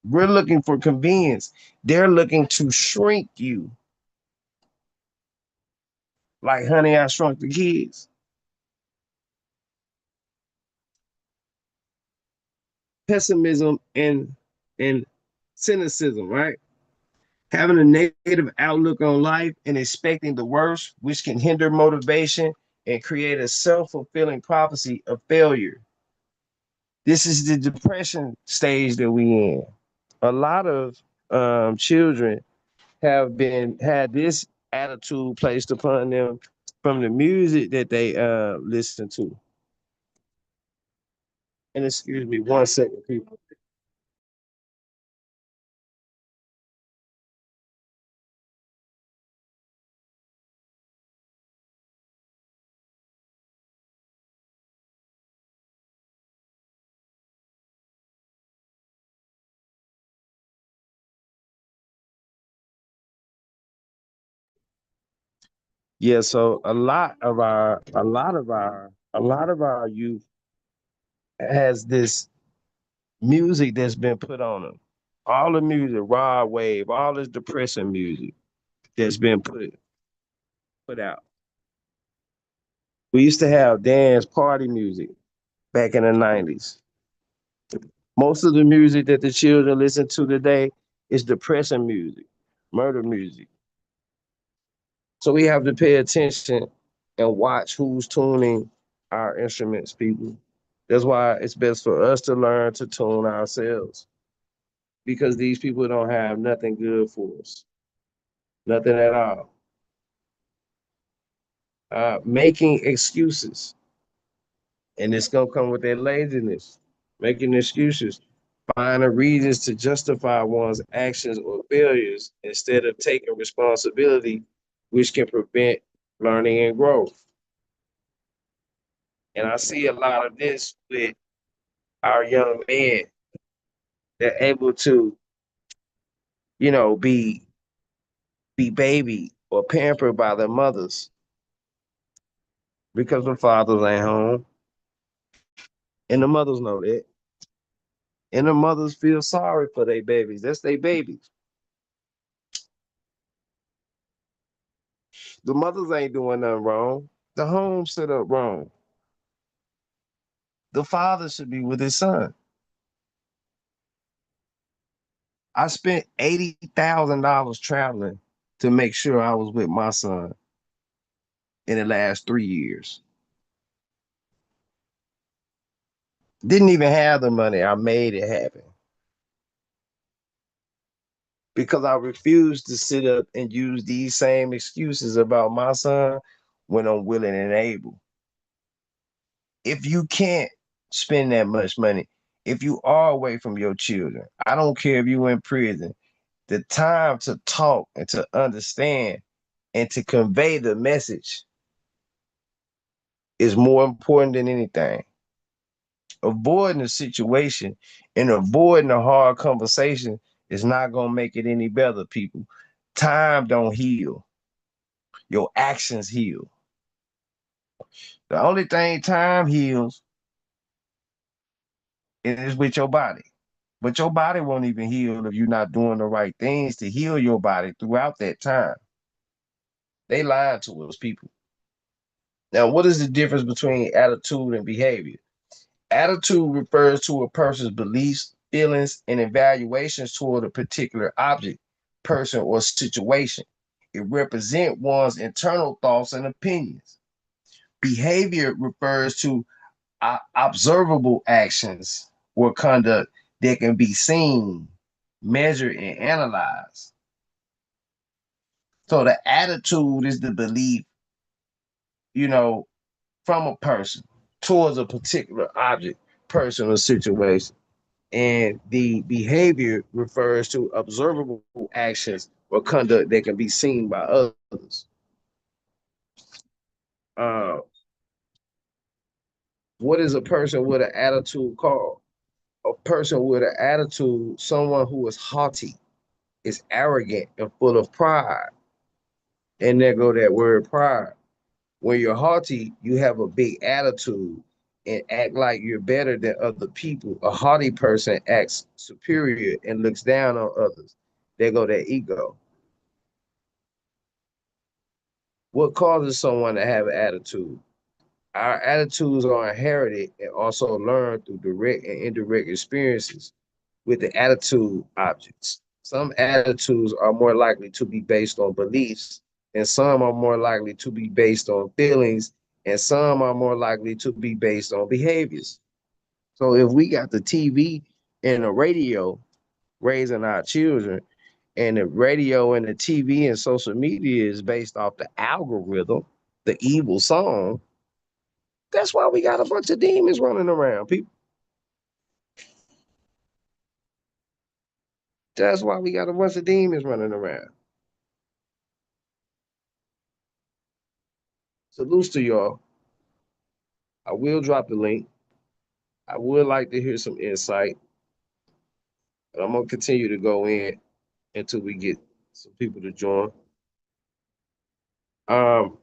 We're looking for convenience. They're looking to shrink you. Like Honey, I Shrunk the Kids. Pessimism and cynicism, right? Having a negative outlook on life and expecting the worst, which can hinder motivation and create a self-fulfilling prophecy of failure. This is the depression stage that we in. A lot of children have been had this attitude placed upon them from the music that they listen to. And excuse me 1 second, people. Yeah, so a lot of our youth has this music that's been put on them. All the music, raw wave, all this depressing music that's been put out. We used to have dance party music back in the 90s. Most of the music that the children listen to today is depressing music. murder music. So we have to pay attention and watch who's tuning our instruments, people. That's why it's best for us to learn to tune ourselves because these people don't have nothing good for us, nothing at all. Making excuses, and it's gonna come with that laziness, making excuses, finding reasons to justify one's actions or failures instead of taking responsibility, which can prevent learning and growth. And I see a lot of this with our young men. They're able to, be baby or pampered by their mothers because the fathers ain't home. And the mothers know that. And the mothers feel sorry for their babies. That's their babies. The mothers ain't doing nothing wrong. The home set up wrong. The father should be with his son. I spent $80,000 traveling to make sure I was with my son in the last 3 years. Didn't even have the money. I made it happen because I refused to sit up and use these same excuses about my son when I'm willing and able. If you can't spend that much money, if you are away from your children, I don't care if you're in prison, the time to talk and to understand and to convey the message is more important than anything. Avoiding the situation and avoiding a hard conversation is not going to make it any better, people. Time don't heal. Your actions heal. The only thing time heals is with your body. But your body won't even heal if you're not doing the right things to heal your body throughout that time. They lied to us, people. Now, what is the difference between attitude and behavior? Attitude refers to a person's beliefs, feelings, and evaluations toward a particular object, person, or situation. It represents one's internal thoughts and opinions. Behavior refers to observable actions or conduct that can be seen, measured, and analyzed. So the attitude is the belief, you know, from a person towards a particular object, person, or situation. And the behavior refers to observable actions or conduct that can be seen by others. Uh, what is a person with an attitude called? A person with an attitude, someone who is haughty, is arrogant, and full of pride. And there go that word pride. When you're haughty, you have a big attitude and act like you're better than other people. A haughty person acts superior and looks down on others. There go that ego. What causes someone to have an attitude? Our attitudes are inherited and also learned through direct and indirect experiences with the attitude objects. Some attitudes are more likely to be based on beliefs, and some are more likely to be based on feelings, and some are more likely to be based on behaviors. So if we got the TV and the radio raising our children, and the radio and the TV and social media is based off the algorithm, the evil song, that's why we got a bunch of demons running around, people. That's why we got a bunch of demons running around. Salutes to y'all. I will drop the link. I would like to hear some insight, but I'm gonna continue to go in until we get some people to join. Um,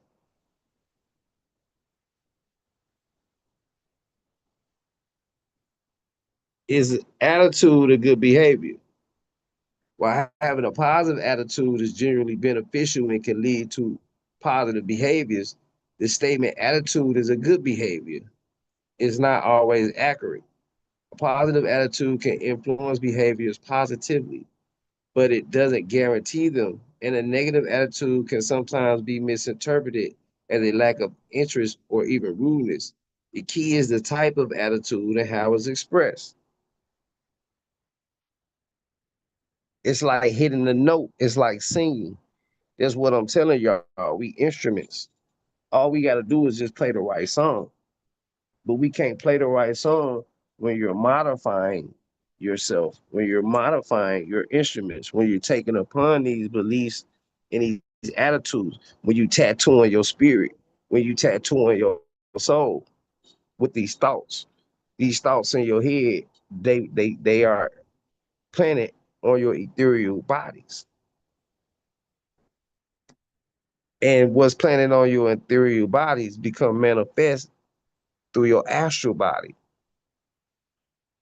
is attitude a good behavior? While having a positive attitude is generally beneficial and can lead to positive behaviors, the statement attitude is a good behavior is not always accurate. A positive attitude can influence behaviors positively, but it doesn't guarantee them. And a negative attitude can sometimes be misinterpreted as a lack of interest or even rudeness. The key is the type of attitude and how it's expressed. It's like hitting the note, it's like singing. That's what I'm telling y'all. We instruments. All we got to do is just play the right song. But we can't play the right song when you're modifying yourself, when you're modifying your instruments, when you're taking upon these beliefs and these attitudes, when you tattooing your spirit, when you tattooing your soul with these thoughts. These thoughts in your head, they are planted on your ethereal bodies. And what's planted on your ethereal bodies become manifest through your astral body.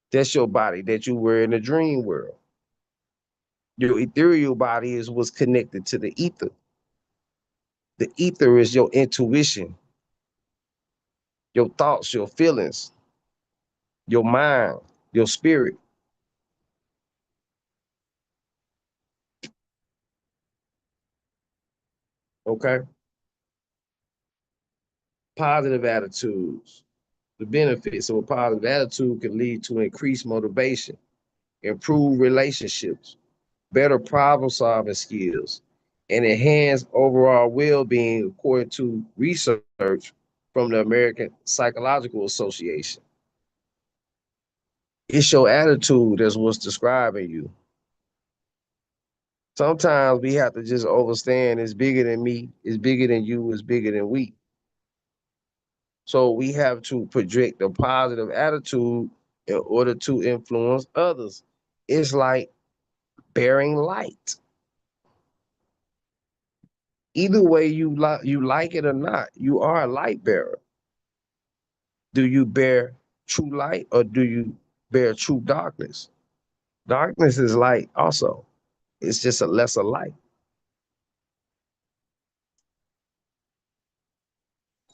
That's your body that you were in the dream world. Your ethereal body is what's connected to the ether. The ether is your intuition, your thoughts, your feelings, your mind, your spirit. Okay. Positive attitudes. The benefits of a positive attitude can lead to increased motivation, improved relationships, better problem solving skills, and enhanced overall well being, according to research from the American Psychological Association. It's your attitude that's what's describing you. Sometimes we have to just understand it's bigger than me, it's bigger than you, it's bigger than we. So we have to project a positive attitude in order to influence others. It's like bearing light. Either way you like it or not, you are a light bearer. Do you bear true light or do you bear true darkness? Darkness is light also. It's just a lesser light.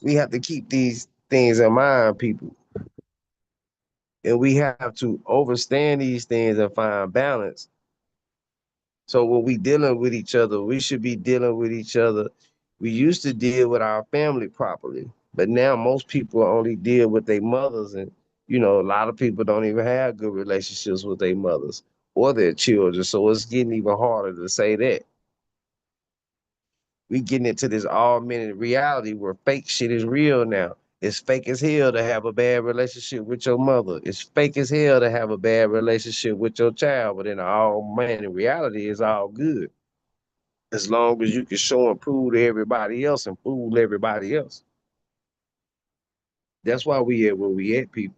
We have to keep these things in mind, people. And we have to understand these things and find balance. So when we dealing with each other, we should be dealing with each other. We used to deal with our family properly, but now most people only deal with their mothers, and a lot of people don't even have good relationships with their mothers or their children. So it's getting even harder to say that. We getting into this augmented reality where fake shit is real now. It's fake as hell to have a bad relationship with your mother. It's fake as hell to have a bad relationship with your child. But in the augmented reality, it's all good. As long as you can show and prove to everybody else and fool everybody else. That's why we at where we at, people.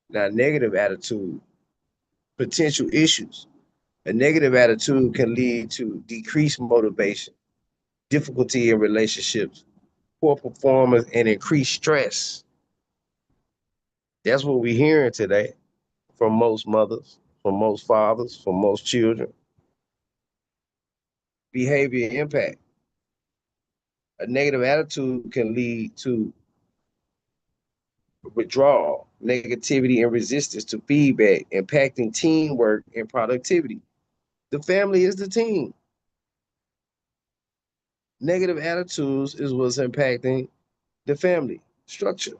Now, negative attitude, potential issues. A negative attitude can lead to decreased motivation, difficulty in relationships, poor performance, and increased stress. That's what we're hearing today from most mothers, from most fathers, from most children. Behavior impact. A negative attitude can lead to withdrawal, negativity, and resistance to feedback, impacting teamwork and productivity. The family is the team. Negative attitudes is what's impacting the family structure.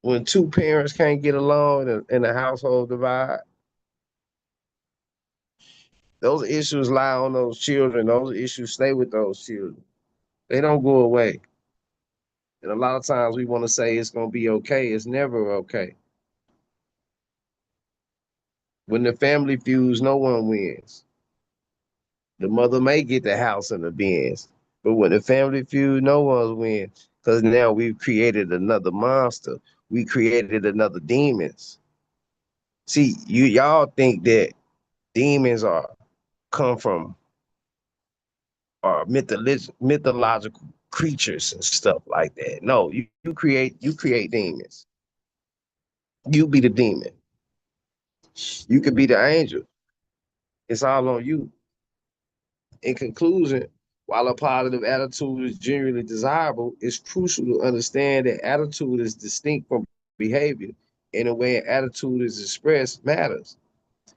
When two parents can't get along and the household divide, those issues lie on those children. Those issues stay with those children. They don't go away. And a lot of times we want to say it's going to be okay. It's never okay. When the family feuds, no one wins. The mother may get the house and the Benz, but when the family feud, no one wins because now we've created another monster. We created another demons. See, y'all think that demons are come from are mythological creatures and stuff like that. No, you create demons. You be the demon. You could be the angel. It's all on you. In conclusion, while a positive attitude is generally desirable, it's crucial to understand that attitude is distinct from behavior. and the way an attitude is expressed matters.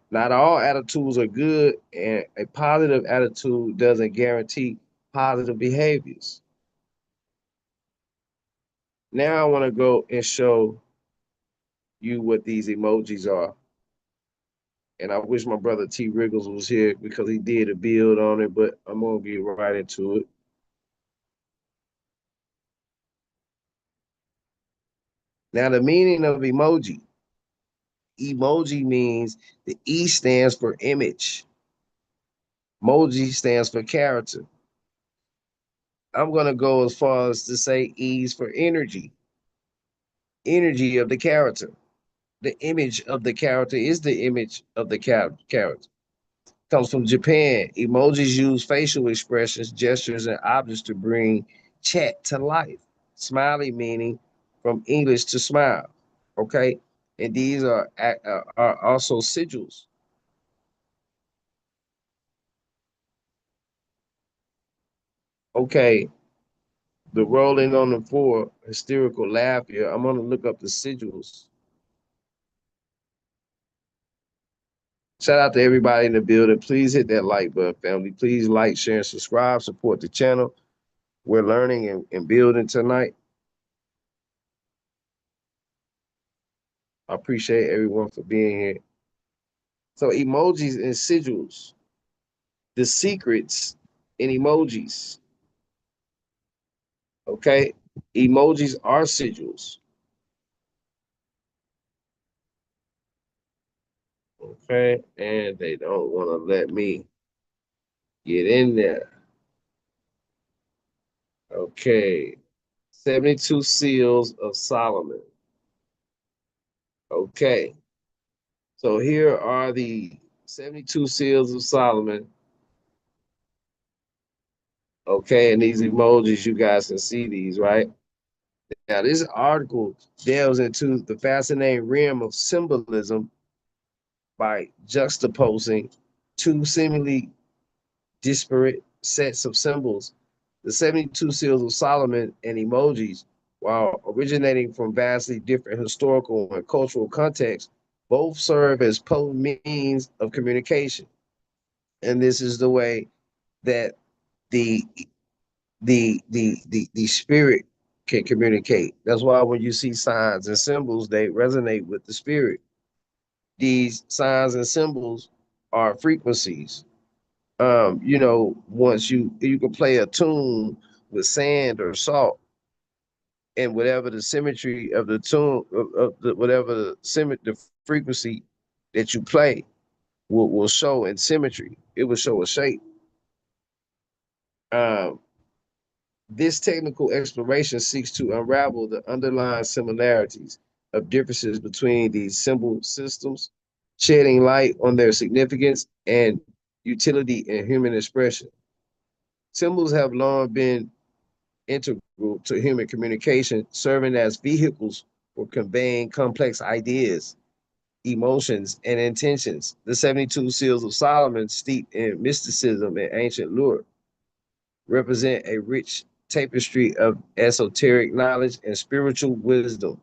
Not all attitudes are good, and a positive attitude doesn't guarantee positive behaviors. Now I want to go and show you what these emojis are. And I wish my brother T. Riggles was here because he did a build on it, but I'm going to get right into it. Now, the meaning of emoji. Emoji means the E stands for image. Moji stands for character. I'm going to go as far as to say E's for energy. Energy of the character. The image of the character is the image of the character. Comes from Japan. Emojis use facial expressions, gestures, and objects to bring chat to life. Smiley meaning from English to smile. Okay, and these are also sigils. Okay, the rolling on the floor, hysterical laugh here. I'm gonna look up the sigils. Shout out to everybody in the building. Please hit that like button, family. Please like, share, and subscribe. Support the channel. We're learning and building tonight. I appreciate everyone for being here. So emojis and sigils, the secrets in emojis. Okay, emojis are sigils. Okay, and they don't want to let me get in there. Okay, 72 seals of Solomon. Okay, so here are the 72 seals of Solomon. Okay, and these emojis, you guys can see these, right? Now, this article delves into the fascinating realm of symbolism by juxtaposing two seemingly disparate sets of symbols. The 72 seals of Solomon and emojis, while originating from vastly different historical and cultural contexts, both serve as potent means of communication. And this is the way that the the spirit can communicate. That's why when you see signs and symbols, they resonate with the spirit. These signs and symbols are frequencies. Once you can play a tune with sand or salt, and whatever the symmetry of the tune of the whatever the frequency that you play will show in symmetry. It will show a shape. Um, This technical exploration seeks to unravel the underlying similarities of differences between these symbol systems, shedding light on their significance and utility in human expression. Symbols have long been integral to human communication, serving as vehicles for conveying complex ideas, emotions, and intentions. The 72 Seals of Solomon, steeped in mysticism and ancient lore, represent a rich tapestry of esoteric knowledge and spiritual wisdom.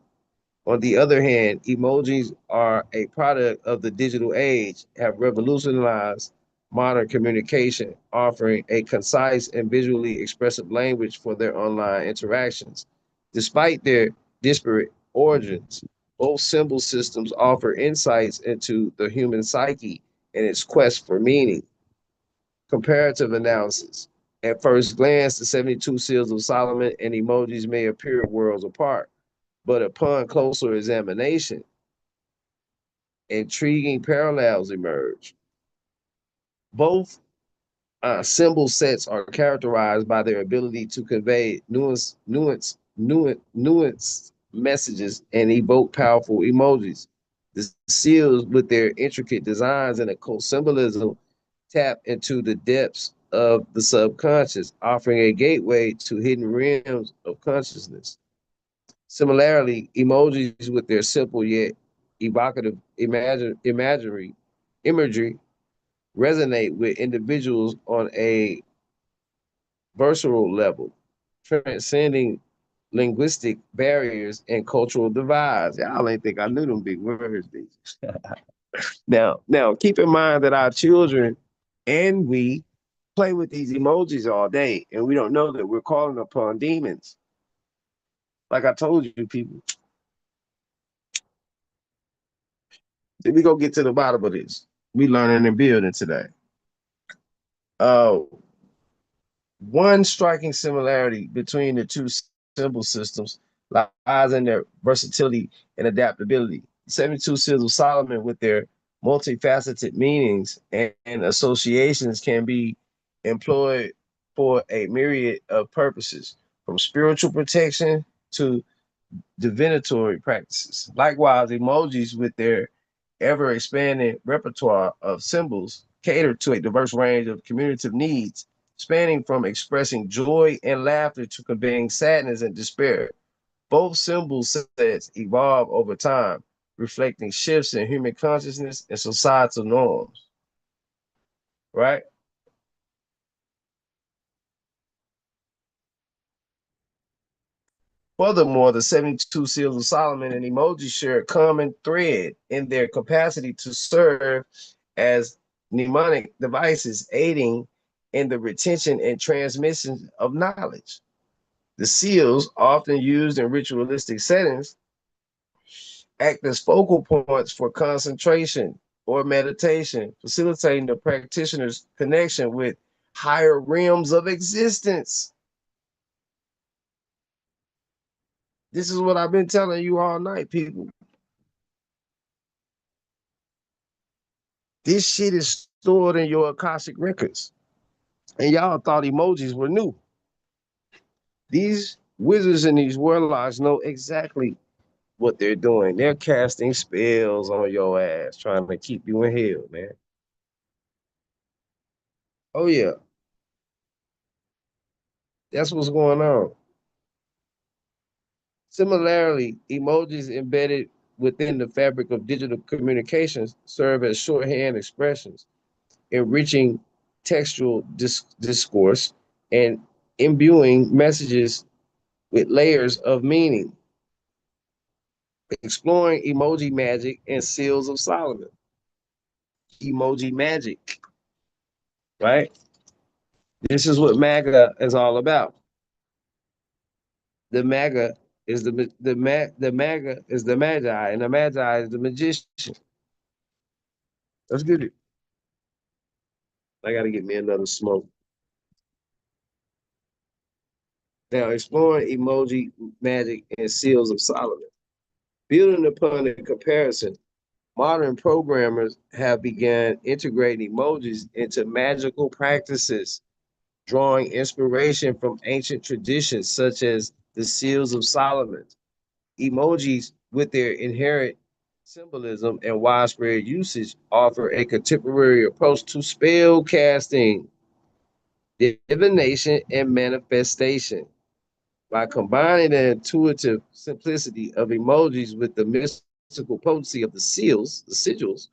On the other hand, emojis are a product of the digital age, have revolutionized modern communication, offering a concise and visually expressive language for their online interactions. Despite their disparate origins, both symbol systems offer insights into the human psyche and its quest for meaning. Comparative analysis. At first glance, the 72 Seals of Solomon and emojis may appear worlds apart, but upon closer examination, intriguing parallels emerge. Both symbol sets are characterized by their ability to convey nuanced messages and evoke powerful emojis. The seals, with their intricate designs and occult symbolism, tap into the depths of the subconscious, offering a gateway to hidden realms of consciousness. Similarly, emojis, with their simple yet evocative imagery, resonate with individuals on a visceral level, transcending linguistic barriers and cultural divides. Y'all ain't think I knew them big words. Now, keep in mind that our children and we play with these emojis all day, and we don't know that we're calling upon demons. Like I told you, people, let me go get to the bottom of this. We learning and building today. Oh, one striking similarity between the two symbol systems lies in their versatility and adaptability. 72 Seals of Solomon, with their multifaceted meanings and associations, can be employed for a myriad of purposes, from spiritual protection to divinatory practices. Likewise, emojis, with their ever expanding repertoire of symbols, cater to a diverse range of communicative needs, spanning from expressing joy and laughter to conveying sadness and despair. Both symbol sets evolve over time, reflecting shifts in human consciousness and societal norms, right? Furthermore, the 72 Seals of Solomon and emojis share a common thread in their capacity to serve as mnemonic devices, aiding in the retention and transmission of knowledge. The seals, often used in ritualistic settings, act as focal points for concentration or meditation, facilitating the practitioner's connection with higher realms of existence. This is what I've been telling you all night, people. This shit is stored in your Akashic records. And y'all thought emojis were new. These wizards and these warlocks know exactly what they're doing. They're casting spells on your ass, trying to keep you in hell, man. Oh, yeah. That's what's going on. Similarly, emojis embedded within the fabric of digital communications serve as shorthand expressions, enriching textual discourse and imbuing messages with layers of meaning. Exploring emoji magic and seals of Solomon. Emoji magic, right? This is what MAGA is all about. The MAGA is the MAGA is the Magi, and the Magi is the magician. Let's get it. I got to get me another smoke. Now, exploring emoji magic and seals of Solomon. Building upon the comparison, modern programmers have begun integrating emojis into magical practices, drawing inspiration from ancient traditions such as the seals of Solomon. Emojis, with their inherent symbolism and widespread usage, offer a contemporary approach to spell casting, divination, and manifestation. By combining the intuitive simplicity of emojis with the mystical potency of the seals, the sigils,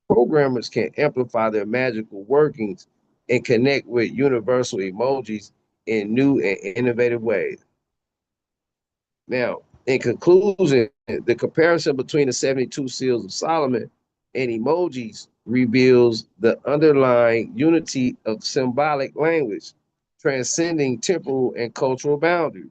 programmers can amplify their magical workings and connect with universal emojis in new and innovative ways. Now, in conclusion, the comparison between the 72 Seals of Solomon and emojis reveals the underlying unity of symbolic language, transcending temporal and cultural boundaries.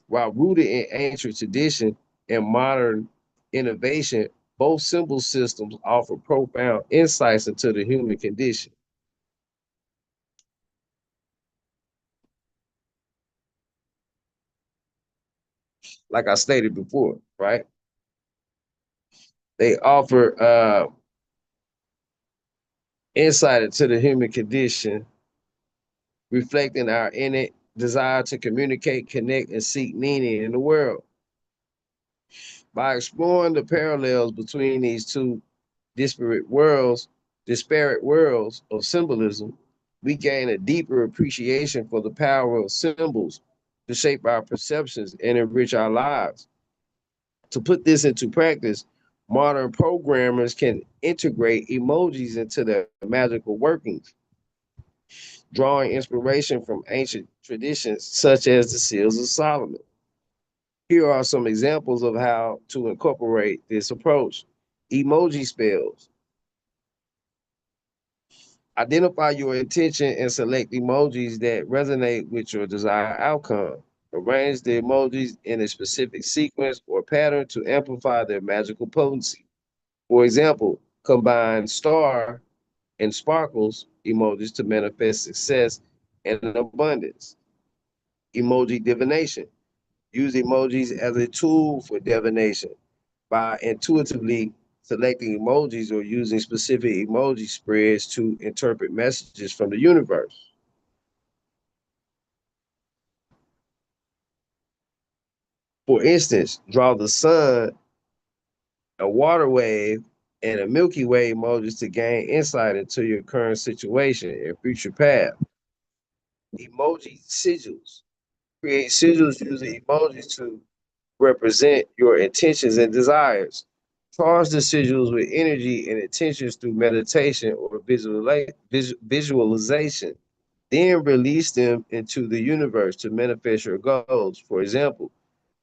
While rooted in ancient tradition and modern innovation, both symbol systems offer profound insights into the human condition. Like I stated before, right? They offer insight into the human condition, reflecting our innate desire to communicate, connect, and seek meaning in the world. By exploring the parallels between these two disparate worlds, disparate worlds of symbolism, we gain a deeper appreciation for the power of symbols to shape our perceptions and enrich our lives. To put this into practice, modern programmers can integrate emojis into their magical workings, drawing inspiration from ancient traditions such as the Seals of Solomon. Here are some examples of how to incorporate this approach. Emoji spells. Identify your intention and select emojis that resonate with your desired outcome. Arrange the emojis in a specific sequence or pattern to amplify their magical potency. For example, combine star and sparkles emojis to manifest success and abundance. Emoji divination. Use emojis as a tool for divination by intuitively selecting emojis or using specific emoji spreads to interpret messages from the universe. For instance, draw the sun, a water wave, and a Milky Way emojis to gain insight into your current situation and future path. Emoji sigils. Create sigils using emojis to represent your intentions and desires. Charge the sigils with energy and intentions through meditation or visualization. Then release them into the universe to manifest your goals. For example,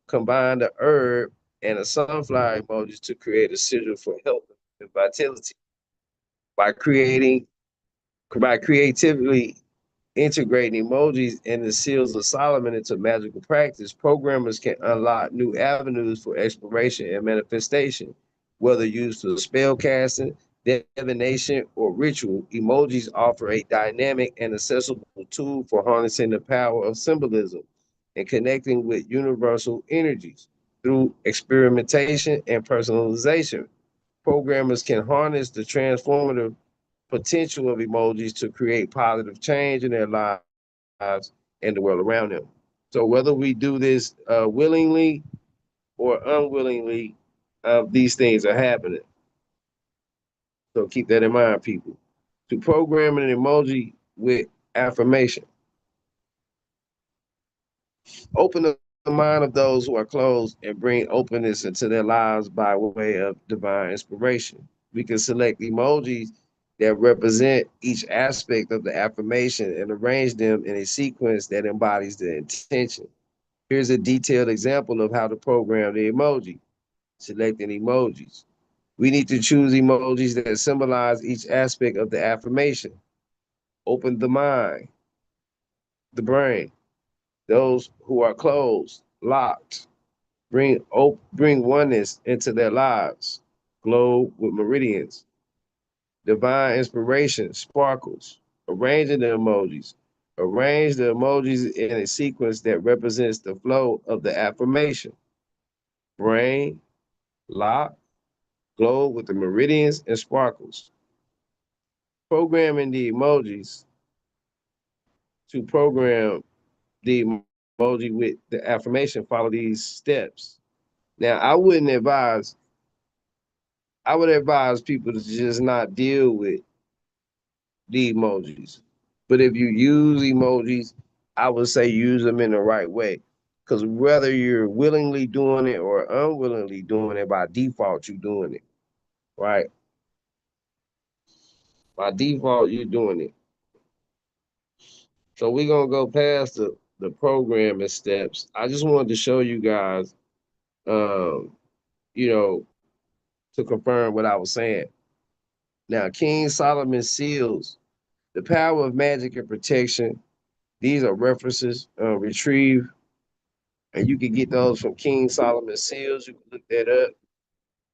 combine the herb and a sunflower emojis to create a sigil for health and vitality. By creating, by creatively integrating emojis and the seals of Solomon into magical practice, programmers can unlock new avenues for exploration and manifestation. Whether used for spell casting, divination, or ritual, emojis offer a dynamic and accessible tool for harnessing the power of symbolism and connecting with universal energies. Through experimentation and personalization, programmers can harness the transformative potential of emojis to create positive change in their lives and the world around them. So whether we do this willingly or unwillingly, these things are happening. So keep that in mind, people. To program an emoji with affirmation, open the mind of those who are closed and bring openness into their lives by way of divine inspiration. We can select emojis that represent each aspect of the affirmation and arrange them in a sequence that embodies the intention. Here's a detailed example of how to program the emoji. Selecting emojis. We need to choose emojis that symbolize each aspect of the affirmation. Open the mind, the brain. Those who are closed, locked, bring oneness into their lives. Glow with meridians. Divine inspiration, sparkles. Arranging the emojis. Arrange the emojis in a sequence that represents the flow of the affirmation. Brain, lock, glow with the meridians and sparkles. Programming the emojis to program the emoji with the affirmation, follow these steps. Now, I would advise people to just not deal with the emojis. But if you use emojis, I would say use them in the right way. Because whether you're willingly doing it or unwillingly doing it, by default, you're doing it, right? By default, you're doing it. So we're gonna go past the programming steps. I just wanted to show you guys, um, you know, to confirm what I was saying. Now, King Solomon seals, the power of magic and protection. These are references retrieved, and you can get those from King Solomon seals. You can look that up.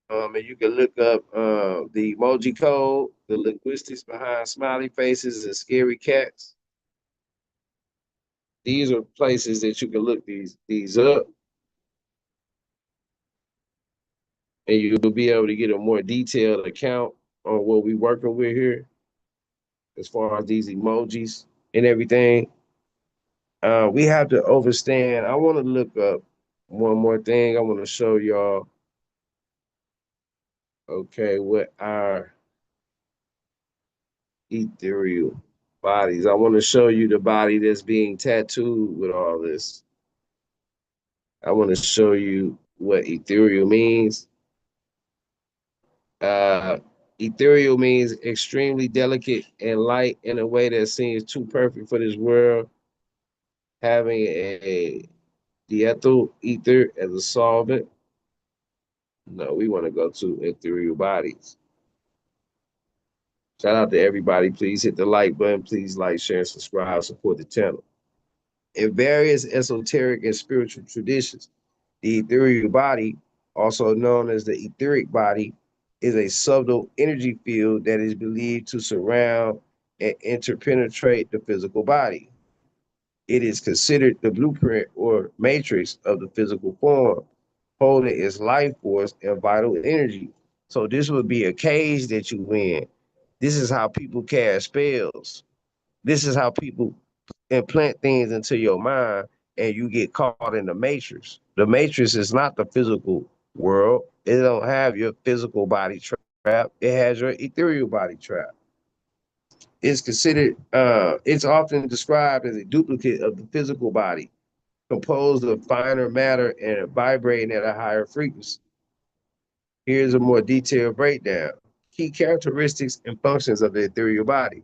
And you can look up the emoji code, the linguistics behind smiley faces and scary cats. These are places that you can look these up, and you'll be able to get a more detailed account on what we're working with here as far as these emojis and everything. We have to understand. I want to look up one more thing. I want to show y'all, okay, what our ethereal bodies. I want to show you the body that's being tattooed with all this. I want to show you what ethereal means. Uh, Ethereal means extremely delicate and light in a way that seems too perfect for this world, having a The ethyl ether as a solvent. No, we want to go to ethereal bodies. Shout out to everybody. Please hit the like button. Please like, share, and subscribe. Support the channel. In various esoteric and spiritual traditions, the ethereal body, also known as the etheric body, is a subtle energy field that is believed to surround and interpenetrate the physical body. It is considered the blueprint or matrix of the physical form, holding its life force and vital energy. So this would be a cage that you win. This is how people cast spells. This is how people implant things into your mind and you get caught in the matrix. The matrix is not the physical world. It don't have your physical body trap. It has your ethereal body trap. It's often described as a duplicate of the physical body, composed of finer matter and vibrating at a higher frequency. Here's a more detailed breakdown. Key characteristics and functions of the ethereal body.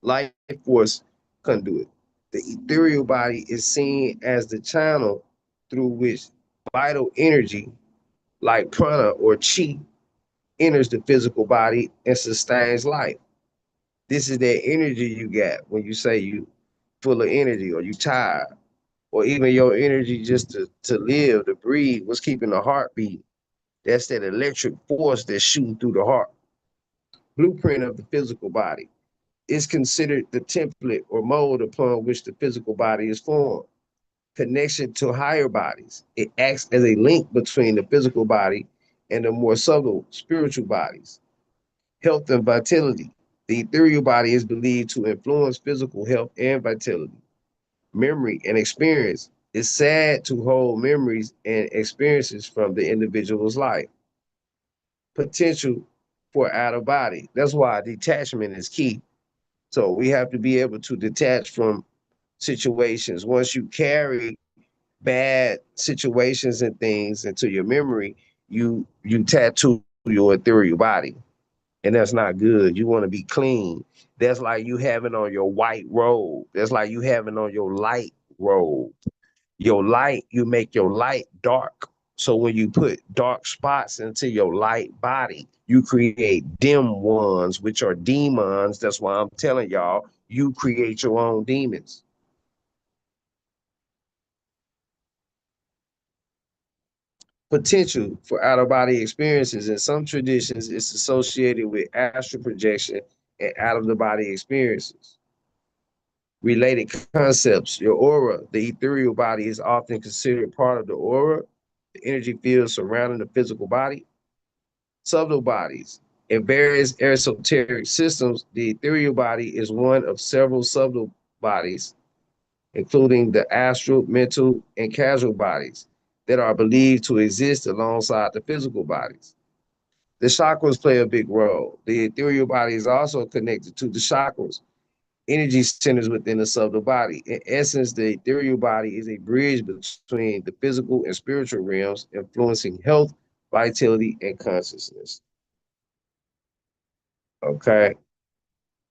Life force conduit. The ethereal body is seen as the channel through which vital energy, like prana or chi, enters the physical body and sustains life. This is that energy you get when you say you full of energy or you tired, or even your energy just to live, to breathe, what's keeping the heart beat. That's that electric force that's shooting through the heart. Blueprint of the physical body is considered the template or mold upon which the physical body is formed. Connection to higher bodies. It acts as a link between the physical body and the more subtle spiritual bodies. Health and vitality. The ethereal body is believed to influence physical health and vitality. Memory and experience. It's sad to hold memories and experiences from the individual's life. Potential for out of body. That's why detachment is key. So we have to be able to detach from situations. Once you carry bad situations and things into your memory, you tattoo your ethereal body. And that's not good. You want to be clean. That's like you having on your white robe. That's like you having on your light robe. Your light, you make your light dark. So when you put dark spots into your light body, you create dim ones, which are demons. That's why I'm telling y'all, you create your own demons. Potential for out of body experiences in some traditions is associated with astral projection and out of the body experiences. Related concepts, your aura, the ethereal body is often considered part of the aura, the energy field surrounding the physical body. Subtle bodies. In various esoteric systems, the ethereal body is one of several subtle bodies, including the astral, mental, and causal bodies that are believed to exist alongside the physical bodies. The chakras play a big role. The ethereal body is also connected to the chakras, energy centers within the subtle body. In essence, the ethereal body is a bridge between the physical and spiritual realms, influencing health, vitality, and consciousness. Okay.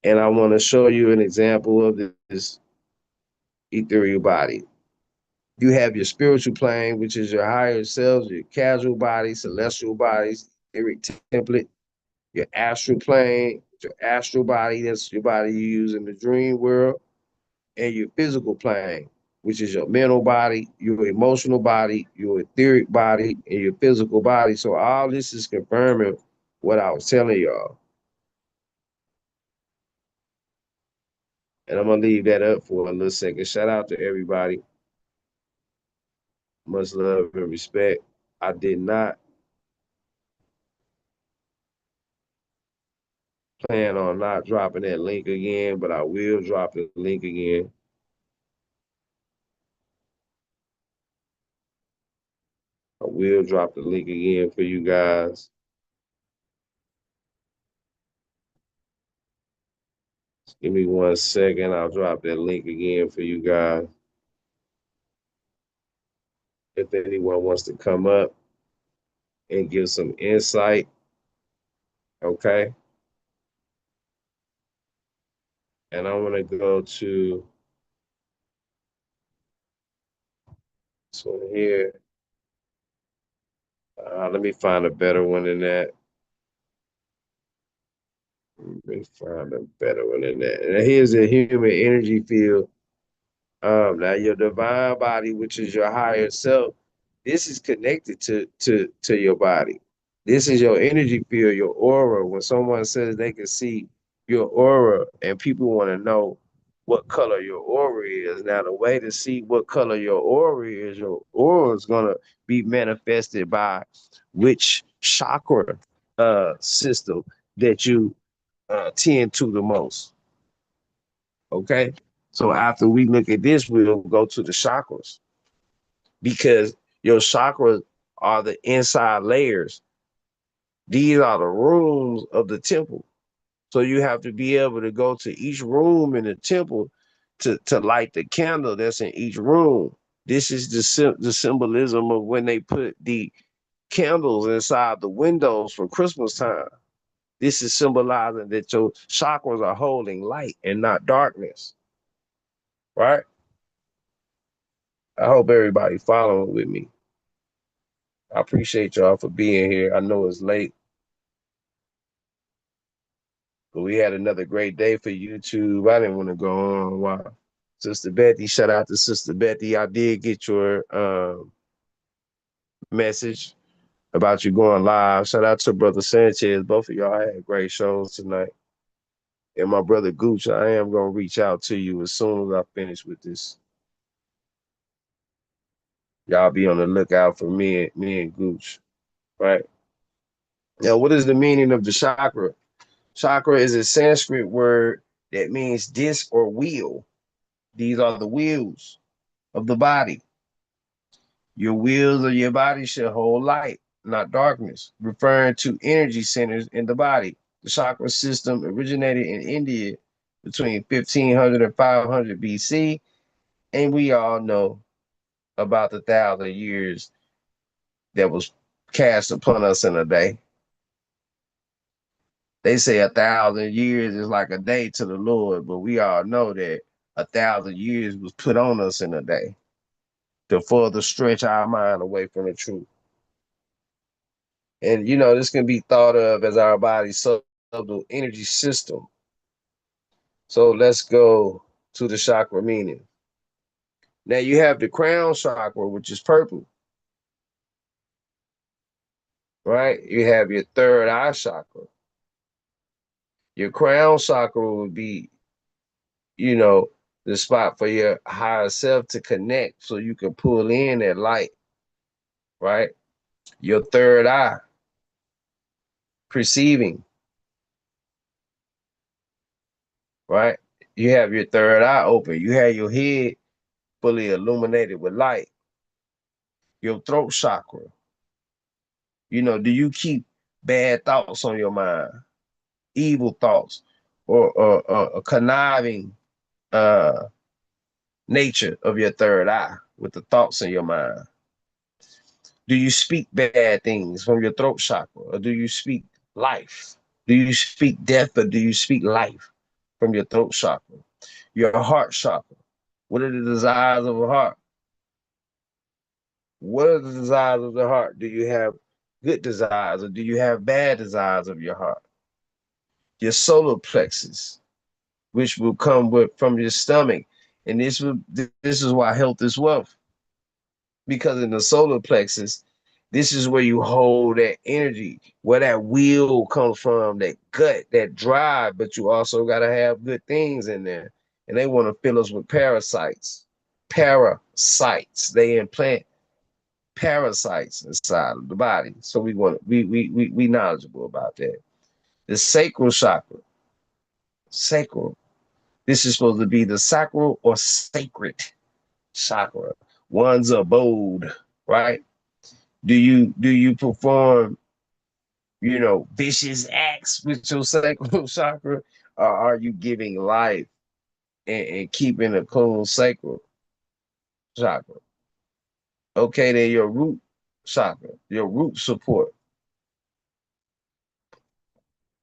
And I want to show you an example of this ethereal body. You have your spiritual plane, which is your higher selves, your casual bodies, celestial bodies, etheric template, your astral plane, your astral body, that's your body you use in the dream world, and your physical plane, which is your mental body, your emotional body, your etheric body, and your physical body. So all this is confirming what I was telling y'all. And I'm gonna leave that up for a little second. Shout out to everybody. Much love and respect. I did not plan on not dropping that link again, but I will drop the link again. I will drop the link again for you guys. Give me 1 second. I'll drop that link again for you guys. If anyone wants to come up and give some insight, okay? And I want to go to This one here. Let me find a better one than that. Let me find a better one than that. And here's a human energy field. Now your divine body, which is your higher self, this is connected to your body. This is your energy field, your aura. When someone says they can see your aura, and people want to know what color your aura is. Now, the way to see what color your aura is gonna be manifested by which chakra system that you tend to the most. Okay. So after we look at this, we'll go to the chakras because your chakras are the inside layers. These are the rooms of the temple. So you have to be able to go to each room in the temple to light the candle that's in each room. This is the symbolism of when they put the candles inside the windows for Christmas time. This is symbolizing that your chakras are holding light and not darkness, right? I hope everybody following with me. I appreciate y'all for being here. I know it's late, but we had another great day for YouTube. I didn't want to go on. Wow. Sister Betty, shout out to Sister Betty. I did get your message about you going live. Shout out to Brother Sanchez. Both of y'all had great shows tonight. And my brother Gooch, I am going to reach out to you as soon as I finish with this. Y'all be on the lookout for me and Gooch, right? Now, what is the meaning of the chakra? Chakra is a Sanskrit word that means disc or wheel. These are the wheels of the body. Your wheels of your body should hold light, not darkness, referring to energy centers in the body. The chakra system originated in India between 1500 and 500 BC, and we all know about the 1,000 years that was cast upon us in a day. They say 1,000 years is like a day to the Lord, but we all know that 1,000 years was put on us in a day to further stretch our mind away from the truth. And this can be thought of as our body's subtle energy system. So let's go to the chakra meaning. Now you have the crown chakra, which is purple, right? You have your third eye chakra. Your crown chakra would be, the spot for your higher self to connect so you can pull in that light, right? Your third eye, perceiving, right? You have your third eye open. You have your head fully illuminated with light. Your throat chakra. Do you keep bad thoughts on your mind, evil thoughts, or a conniving uh, nature of your third eye with the thoughts in your mind? Do you speak bad things from your throat chakra, or do you speak life? Do you speak death, or do you speak life from your throat chakra? Your heart chakra. What are the desires of the heart? What are the desires of the heart? Do you have good desires, or do you have bad desires of your heart? Your solar plexus, which will come from your stomach. And this is why health is wealth. Because in the solar plexus, this is where you hold that energy, where that will comes from, that gut, that drive, but you also got to have good things in there. And they want to fill us with parasites. Parasites. They implant parasites inside of the body. So we knowledgeable about that. The sacral chakra. Sacral. This is supposed to be the sacral or sacred chakra. One's abode, right? Do you perform, vicious acts with your sacral chakra, or are you giving life and keeping a clean sacral chakra? Okay, then your root chakra, your root support.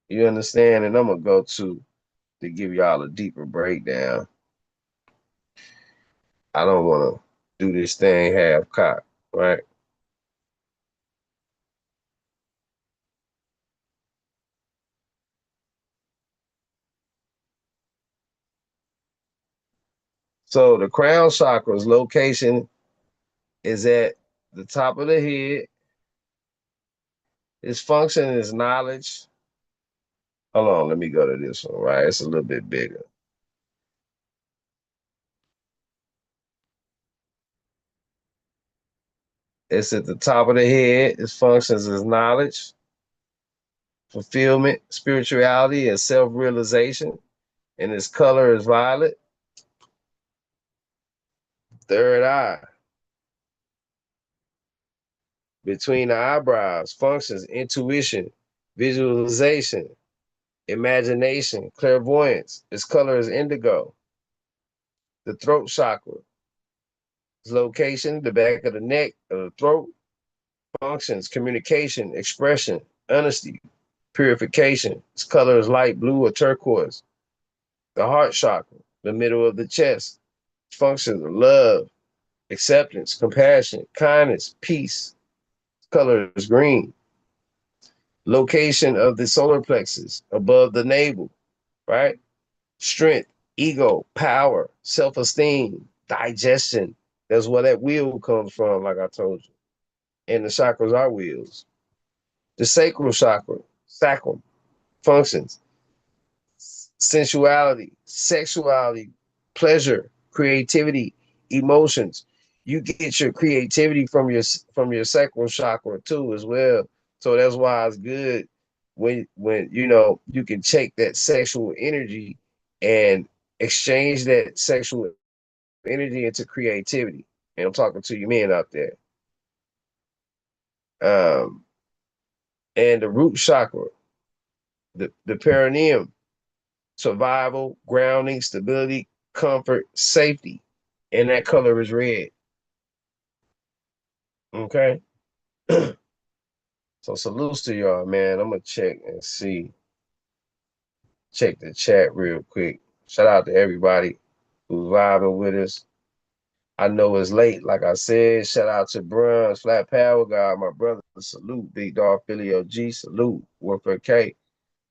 You understand? And I'm gonna go to give y'all a deeper breakdown. I don't want to do this thing half cocked, right? So the crown chakra's location is at the top of the head. Its function is knowledge. Hold on, let me go to this one, right? It's a little bit bigger. It's at the top of the head. Its functions is knowledge, fulfillment, spirituality, and self-realization. And its color is violet. Third eye, between the eyebrows, functions intuition, visualization, imagination, clairvoyance. Its color is indigo. The throat chakra, its location, the back of the neck, of the throat, functions, communication, expression, honesty, purification. Its color is light blue or turquoise. The heart chakra, the middle of the chest, functions of love, acceptance, compassion, kindness, peace. Its color is green. Location of the solar plexus, above the navel, right? Strength, ego, power, self-esteem, digestion. That's where that wheel comes from, like I told you. And the chakras are wheels. The sacral chakra, sacrum, functions, sensuality, sexuality, pleasure, creativity, emotions. You get your creativity from your sacral chakra too as well. So that's why it's good when you can take that sexual energy and exchange that sexual energy into creativity. And I'm talking to you men out there. Um, and the root chakra, the perineum, survival, grounding, stability, comfort, safety. And that color is red. Okay. So salutes to y'all, man. I'm gonna check and see. Check the chat real quick. Shout out to everybody who's vibing with us. I know it's late, like I said. Shout out to Bruns, Flat Power God, my brother. Salute, Big Dog Philly OG. Salute, Warfare K.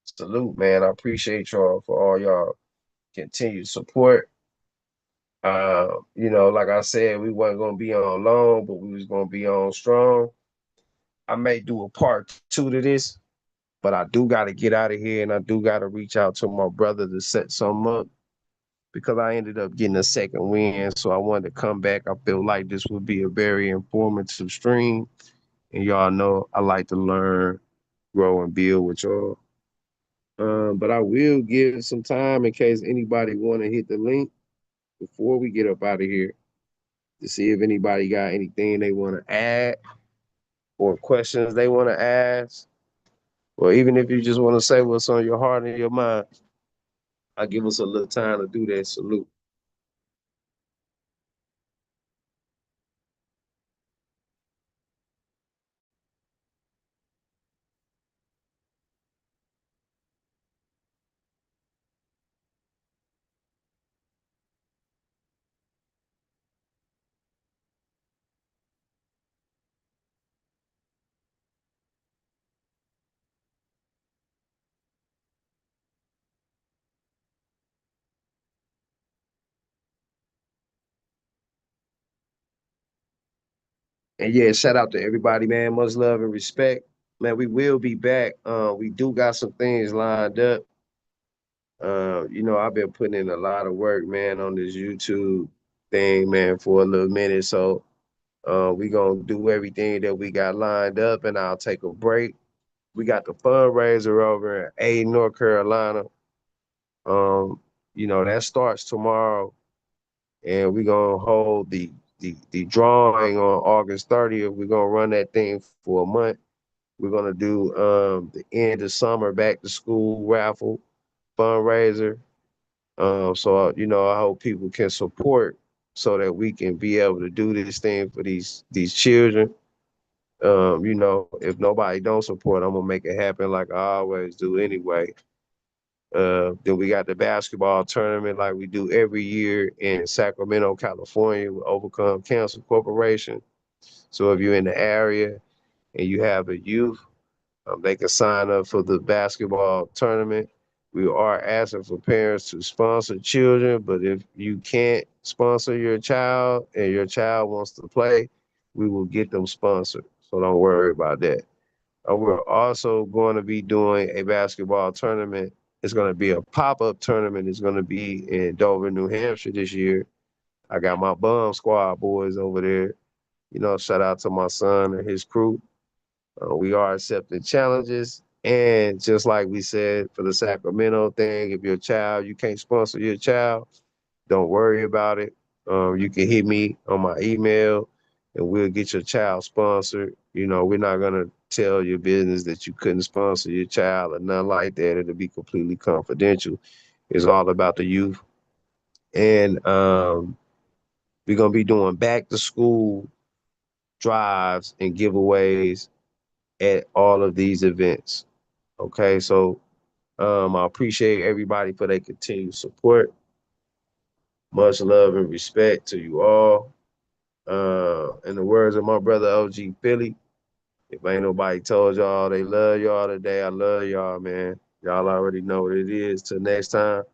Salute, man. I appreciate y'all for all y'all continued support. Like I said, we wasn't gonna be on long, but we was gonna be on strong. I may do a part two to this, but I do gotta get out of here and I do gotta reach out to my brother to set something up because I ended up getting a second win. So I wanted to come back. I feel like this would be a very informative stream. And y'all know I like to learn, grow, and build with y'all. But I will give some time in case anybody want to hit the link before we get up out of here to see if anybody got anything they want to add or questions they want to ask, or even if you just want to say what's on your heart and your mind. I give us a little time to do that. Salute. And yeah, shout out to everybody, man. Much love and respect. Man, we will be back. We do got some things lined up. I've been putting in a lot of work, man, on this YouTube thing, man, for a little minute. So we gonna do everything that we got lined up and I'll take a break. We got the fundraiser over in A, North Carolina. Um, that starts tomorrow and we're gonna hold the drawing on August 30th. We're gonna run that thing for a month. We're gonna do the end of summer back to school raffle fundraiser. I hope people can support so that we can be able to do this thing for these children. If nobody don't support, I'm gonna make it happen like I always do anyway. Then we got the basketball tournament like we do every year in Sacramento, California with Overcome Cancer Corporation. So if you're in the area and you have a youth, they can sign up for the basketball tournament. We are asking for parents to sponsor children, but if you can't sponsor your child and your child wants to play, we will get them sponsored. So don't worry about that. We're also going to be doing a basketball tournament. It's going to be a pop-up tournament. It's going to be in Dover, New Hampshire this year. I got my Bum Squad boys over there. You know, shout out to my son and his crew. We are accepting challenges. And just like we said for the Sacramento thing, if your child, you can't sponsor your child, don't worry about it. You can hit me on my email and we'll get your child sponsored. You know, we're not going to tell your business that you couldn't sponsor your child or nothing like that. It'll be completely confidential. It's all about the youth. And we're going to be doing back to school drives and giveaways at all of these events. Okay, so I appreciate everybody for their continued support. Much love and respect to you all. In the words of my brother OG Philly, if ain't nobody told y'all they love y'all today, I love y'all, man. Y'all already know what it is. Till next time.